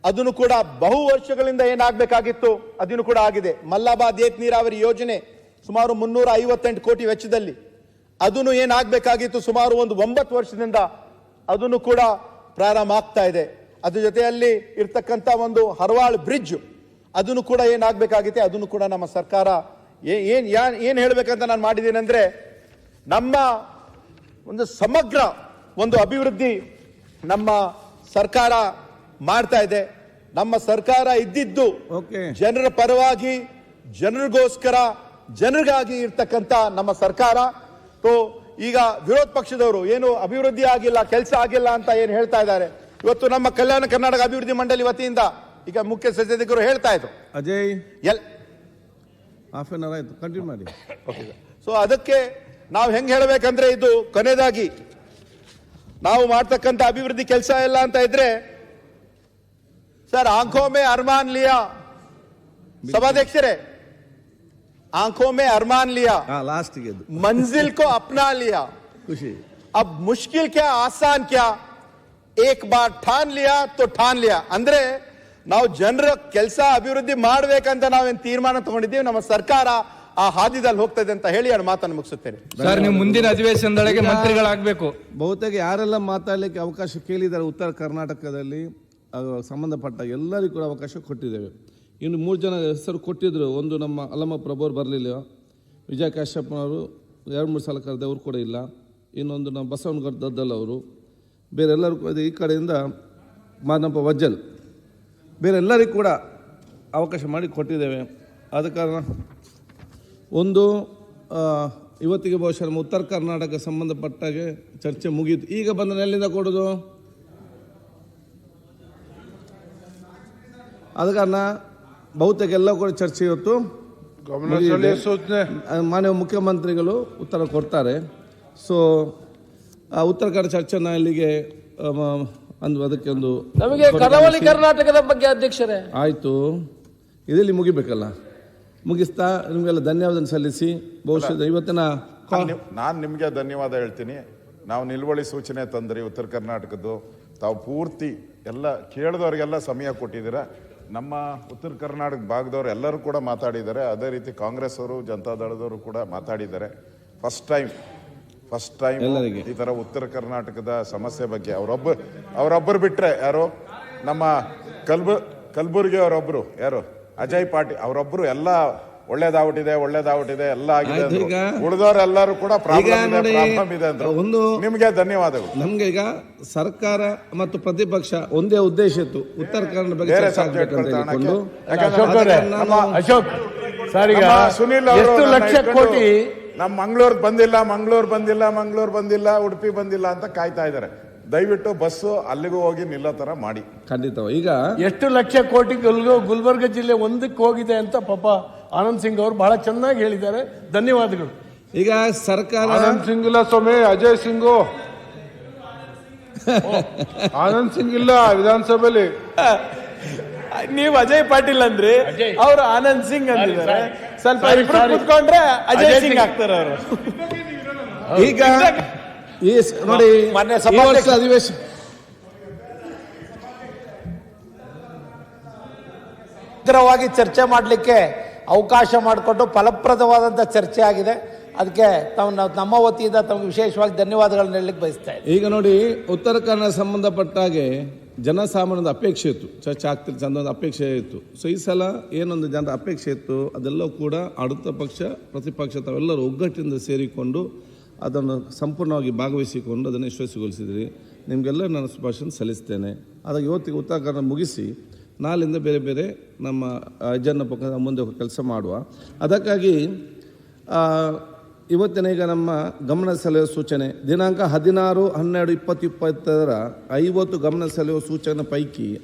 ಅದನ್ನು ಕೂಡ ಬಹು ವರ್ಷಗಳಿಂದ ಏನಾಗಬೇಕಾಗಿತ್ತು ಅದನ್ನು ಕೂಡ ಆಗಿದೆ. ಮಲ್ಲಾಬಾದ್ ಏತ್ ನೀರಾವರಿ ಯೋಜನೆ ಸುಮಾರು 358 ಕೋಟಿ ವೆಚ್ಚದಲ್ಲಿ ಅದನ್ನು ಏನಾಗಬೇಕಾಗಿತ್ತು ಸುಮಾರು ಒಂದು 9 ವರ್ಷದಿಂದ ಅದನ್ನು ಕೂಡ ಪ್ರಾರಂಭ ಆಗ್ತಾ ಇದೆ. ಅದ್ರ ಜೊತೆಯಲ್ಲಿ ಇರ್ತಕ್ಕಂಥ ಒಂದು ಹರ್ವಾಳ್ ಬ್ರಿಡ್ಜ್ ಅದನ್ನು ಕೂಡ ಏನಾಗಬೇಕಾಗಿತ್ತೆ ಅದನ್ನು ಕೂಡ ನಮ್ಮ ಸರ್ಕಾರ ಏನ್ ಹೇಳ್ಬೇಕಂತ ನಾನು ಮಾಡಿದ್ದೀನಿ ಅಂದ್ರೆ ನಮ್ಮ ಒಂದು ಸಮಗ್ರ ಒಂದು ಅಭಿವೃದ್ಧಿ ನಮ್ಮ ಸರ್ಕಾರ ಮಾಡ್ತಾ ಇದೆ. ನಮ್ಮ ಸರ್ಕಾರ ಇದ್ದಿದ್ದು ಜನರ ಪರವಾಗಿ, ಜನರಿಗೋಸ್ಕರ, ಜನರಿಗಾಗಿ ಇರ್ತಕ್ಕಂಥ ನಮ್ಮ ಸರ್ಕಾರ. ಈಗ ವಿರೋಧ ಪಕ್ಷದವರು ಏನು ಅಭಿವೃದ್ಧಿ ಆಗಿಲ್ಲ, ಕೆಲಸ ಆಗಿಲ್ಲ ಅಂತ ಏನು ಹೇಳ್ತಾ ಇದ್ದಾರೆ. ಇವತ್ತು ನಮ್ಮ ಕಲ್ಯಾಣ ಕರ್ನಾಟಕ ಅಭಿವೃದ್ಧಿ ಮಂಡಳಿ ವತಿಯಿಂದ ಈಗ ಮುಖ್ಯ ಸಚೇತಕರು ಹೇಳ್ತಾ ಇದ್ರು ಅಜಯ್ ಹಾಫ್ ಅನ್ ಅವರ್ ಆಯ್ತು, ಕಂಟಿನ್ಯೂ ಮಾಡಿ. ಸೊ ಅದಕ್ಕೆ ನಾವು ಹೆಂಗ್ ಹೇಳ್ಬೇಕಂದ್ರೆ ಇದು ಕೊನೆಯದಾಗಿ ನಾವು ಮಾಡ್ತಕ್ಕಂಥ ಅಭಿವೃದ್ಧಿ ಕೆಲಸ ಇಲ್ಲ ಅಂತ ಇದ್ರೆ ಸರ್ ಆಂಖೋ ಮೇ ಅರ್ಮಾನ್ ಲಿಯಾ ಸಭಾಧ್ಯಕ್ಷರೇ, आंखों में अरमान लिया, लास्ट मंजिल को अपना लिया, खुशी अब मुश्किल क्या आसान क्या, एक बार ठान लिया तो ठान लिया. ಅಂದ್ರೆ ನಾವು ಜನರ ಕೆಲಸ ಅಭಿವೃದ್ಧಿ ಮಾಡಬೇಕಂತ ನಾವೇನು ತೀರ್ಮಾನ ತಗೊಂಡಿದ್ದೀವಿ, ನಮ್ಮ ಸರ್ಕಾರ ಆ ಹಾದಿದಲ್ಲಿ ಹೋಗ್ತದೆ ಅಂತ ಹೇಳಿ ನಾನು ಮಾತನ್ನು ಮುಗಿಸುತ್ತೇನೆ. ಸರ್, ನೀವು ಮುಂದಿನ ಅಧಿವೇಶನದೊಳಗೆ ಮಂತ್ರಿಗಳಾಗಬೇಕು. ಬಹುತೇಕ ಯಾರೆಲ್ಲ ಮಾತಾಡಲಿಕ್ಕೆ ಅವಕಾಶ ಕೇಳಿದ್ದಾರೆ ಉತ್ತರ ಕರ್ನಾಟಕದಲ್ಲಿ ಸಂಬಂಧಪಟ್ಟ ಎಲ್ಲರಿಗೂ ಕೂಡ ಅವಕಾಶ ಕೊಟ್ಟಿದ್ದೇವೆ. ಇನ್ನು 3 ಜನ ಹೆಸರು ಕೊಟ್ಟಿದ್ರು. ಒಂದು ನಮ್ಮ ಅಲ್ಲಮ್ಮ ಪ್ರಭುವರು ಬರಲಿಲ್ಲ, ವಿಜಯ ಕಾಶ್ಯಪ್ಪನವರು 2-3 ಸಲ ಕರೆದೆ, ಅವರು ಕೂಡ ಇಲ್ಲ. ಇನ್ನೊಂದು ನಮ್ಮ ಬಸವನಗೌಡ ದದ್ದಲ್ ಅವರು, ಬೇರೆಲ್ಲರೂ ಈ ಕಡೆಯಿಂದ ಮಾನಪ್ಪ ವಜ್ಜಲ್, ಬೇರೆಲ್ಲರಿಗೂ ಕೂಡ ಅವಕಾಶ ಮಾಡಿ ಕೊಟ್ಟಿದ್ದೇವೆ. ಆದ ಕಾರಣ ಒಂದು ಇವತ್ತಿಗೆ ಬಹುಶಃ ನಮ್ಮ ಉತ್ತರ ಕರ್ನಾಟಕ ಸಂಬಂಧಪಟ್ಟಾಗೆ ಚರ್ಚೆ ಮುಗಿಯಿತು. ಈಗ ಬಂದ ಎಲ್ಲಿಂದ ಕೊಡೋದು? ಆದ ಕಾರಣ ಬಹುತೇಕ ಎಲ್ಲ ಕೂಡ ಚರ್ಚೆ ಇವತ್ತು ಮಾನ್ಯ ಮುಖ್ಯಮಂತ್ರಿಗಳು ಉತ್ತರ ಕೊಡ್ತಾರೆ. ಸೊ ಉತ್ತರ ಕನ್ನಡ ಚರ್ಚೆನ ಇಲ್ಲಿಗೆ ಅದಕ್ಕೆ ಒಂದು ನಮಗೆ ಕರಾವಳಿ ಕರ್ನಾಟಕದ ಬಗ್ಗೆ ಅಧ್ಯಕ್ಷರೇ ಆಯಿತು, ಇದರಲ್ಲಿ ಮುಗಿಬೇಕಲ್ಲ. ಮುಗಿಸ್ತಾ ನಿಮಗೆಲ್ಲ ಧನ್ಯವಾದ ಸಲ್ಲಿಸಿ ಬಹುಶಃ ಇವತ್ತಿನ ನಾನು ನಿಮಗೆ ಧನ್ಯವಾದ ಹೇಳ್ತೀನಿ. ನಾವು ನಿಲುವಳಿ ಸೂಚನೆ ತಂದ್ರಿ ಉತ್ತರ ಕರ್ನಾಟಕದ್ದು, ತಾವು ಪೂರ್ತಿ ಎಲ್ಲ ಕೇಳಿದವರಿಗೆಲ್ಲ ಸಮಯ ಕೊಟ್ಟಿದ್ದೀರಾ. ನಮ್ಮ ಉತ್ತರ ಕರ್ನಾಟಕ ಭಾಗದವರು ಎಲ್ಲರೂ ಕೂಡ ಮಾತಾಡಿದ್ದಾರೆ. ಅದೇ ರೀತಿ ಕಾಂಗ್ರೆಸ್ ಅವರು, ಜನತಾದಳದವರು ಕೂಡ ಮಾತಾಡಿದ್ದಾರೆ. ಫಸ್ಟ್ ಟೈಮ್ ಈ ಥರ ಉತ್ತರ ಕರ್ನಾಟಕದ ಸಮಸ್ಯೆ ಬಗ್ಗೆ ಅವರೊಬ್ಬರು ಬಿಟ್ಟರೆ ಯಾರು ನಮ್ಮ ಕಲಬುರ್ಗಿ ಅವರೊಬ್ಬರು ಯಾರು ಅಜಯ್ ಪಾಟೀಲ್ ಅವರೊಬ್ಬರು ಎಲ್ಲ ಒಳ್ಳೇದಾಗ್ಬಿಟ್ಟಿದೆ ಎಲ್ಲ ಆಗಿದೆ. ಉಳಿದವರೆಲ್ಲರೂ ಕೂಡ ಪ್ರಾಬ್ಲಮ್ ಇದೆ ಅಂತ ನಿಮಗೆ ಧನ್ಯವಾದಗಳು. ನಮ್ಗೆ ಈಗ ಸರ್ಕಾರ ಮತ್ತು ಪ್ರತಿಪಕ್ಷ ಒಂದೇ ಉದ್ದೇಶ ಇತ್ತು, ಉತ್ತರ ಕನ್ನಡ ಬಗ್ಗೆ ಅಶೋಕ್ ಸರ್, ಈಗ ಸುನಿಲ್ ಎಷ್ಟು ಲಕ್ಷ ಕೋಟಿ ನಮ್ಮ ಮಂಗಳೂರು ಬಂದಿಲ್ಲ, ಉಡುಪಿ ಬಂದಿಲ್ಲ ಅಂತ ಕಾಯ್ತಾ ಇದ್ದಾರೆ. ದಯವಿಟ್ಟು ಬಸ್ಸು ಅಲ್ಲಿಗೂ ಹೋಗಿ ನಿಲ್ಲೋ ತರ ಮಾಡಿ. ಖಂಡಿತ. ಈಗ ಎಷ್ಟು ಲಕ್ಷ ಕೋಟಿ ಗುಲ್ಬರ್ಗ ಜಿಲ್ಲೆ ಒಂದಕ್ಕೆ ಹೋಗಿದೆ ಅಂತ ಪಾಪ ಆನಂದ್ ಸಿಂಗ್ ಅವರು ಬಹಳ ಚೆನ್ನಾಗಿ ಹೇಳಿದ್ದಾರೆ. ಧನ್ಯವಾದಗಳು. ಈಗ ಸರ್ಕಾರ ಆನಂದ್ ಸಿಂಗ್ ಇಲ್ಲ ಸ್ವಾಮಿ, ಅಜಯ್ ಸಿಂಗು ಆನಂದ್ ಸಿಂಗ್ ಇಲ್ಲ ವಿಧಾನಸಭೆಯಲ್ಲಿ. ನೀವು ಅಜಯ್ ಪಾಟೀಲ್ ಅಂದ್ರಿ, ಅವರು ಆನಂದ್ ಸಿಂಗ್ ಅಂದಿದ್ದಾರೆ. ಸ್ವಲ್ಪ ಕುತ್ಕೊಂಡ್ರೆ ಅಜಯ್ ಸಿಂಗ್ ಆಗ್ತಾರೆ ಅವರು. ಈಗ ನೋಡಿ ಅಧಿವೇಶನ ಚರ್ಚೆ ಮಾಡಲಿಕ್ಕೆ ಅವಕಾಶ ಮಾಡಿಕೊಟ್ಟು ಫಲಪ್ರದವಾದಂಥ ಚರ್ಚೆ ಆಗಿದೆ. ಅದಕ್ಕೆ ನಮ್ಮ ವತಿಯಿಂದ ತಮಗೆ ವಿಶೇಷವಾಗಿ ಧನ್ಯವಾದಗಳನ್ನ ಹೇಳಲಿಕ್ಕೆ ಬಯಸ್ತಾ ಇದ್ದೀನಿ. ಈಗ ನೋಡಿ, ಉತ್ತರ ಕನ್ನಡ ಸಂಬಂಧಪಟ್ಟಾಗೆ ಜನಸಾಮಾನ್ಯದ ಅಪೇಕ್ಷೆ ಇತ್ತು, ಚರ್ಚೆ ಆಗ್ತಿಲ್ಲ ಚಂದೊಂದು ಅಪೇಕ್ಷೆ ಇತ್ತು. ಸೊ ಈ ಸಲ ಏನೊಂದು ಜನರ ಅಪೇಕ್ಷೆ ಇತ್ತು ಅದೆಲ್ಲವೂ ಕೂಡ ಆಡಳಿತ ಪಕ್ಷ ಪ್ರತಿಪಕ್ಷ ತಾವೆಲ್ಲರೂ ಒಗ್ಗಟ್ಟಿನಿಂದ ಸೇರಿಕೊಂಡು ಅದನ್ನು ಸಂಪೂರ್ಣವಾಗಿ ಭಾಗವಹಿಸಿಕೊಂಡು ಅದನ್ನು ಯಶಸ್ವಿಗೊಳಿಸಿದ್ರಿ. ನಿಮಗೆಲ್ಲ ನಾನು ಶುಭಾಶಯ ಸಲ್ಲಿಸ್ತೇನೆ. ಅದಕ್ಕೆ ಇವತ್ತಿಗೆ ಉತ್ತರ ಕನ್ನಡ ಮುಗಿಸಿ ನಾಳಿಂದ ಬೇರೆ ಬೇರೆ ನಮ್ಮ ಅಜೆಂಡಾ ಪಕ್ಕ ಮುಂದೆ ಕೆಲಸ ಮಾಡುವ. ಅದಕ್ಕಾಗಿ ಇವತ್ತಿನ ಈಗ ನಮ್ಮ ಗಮನ ಸೆಳೆಯುವ ಸೂಚನೆ ದಿನಾಂಕ 16/12/2020 50 ಗಮನ ಸೆಳೆಯುವ ಸೂಚನೆ ಪೈಕಿ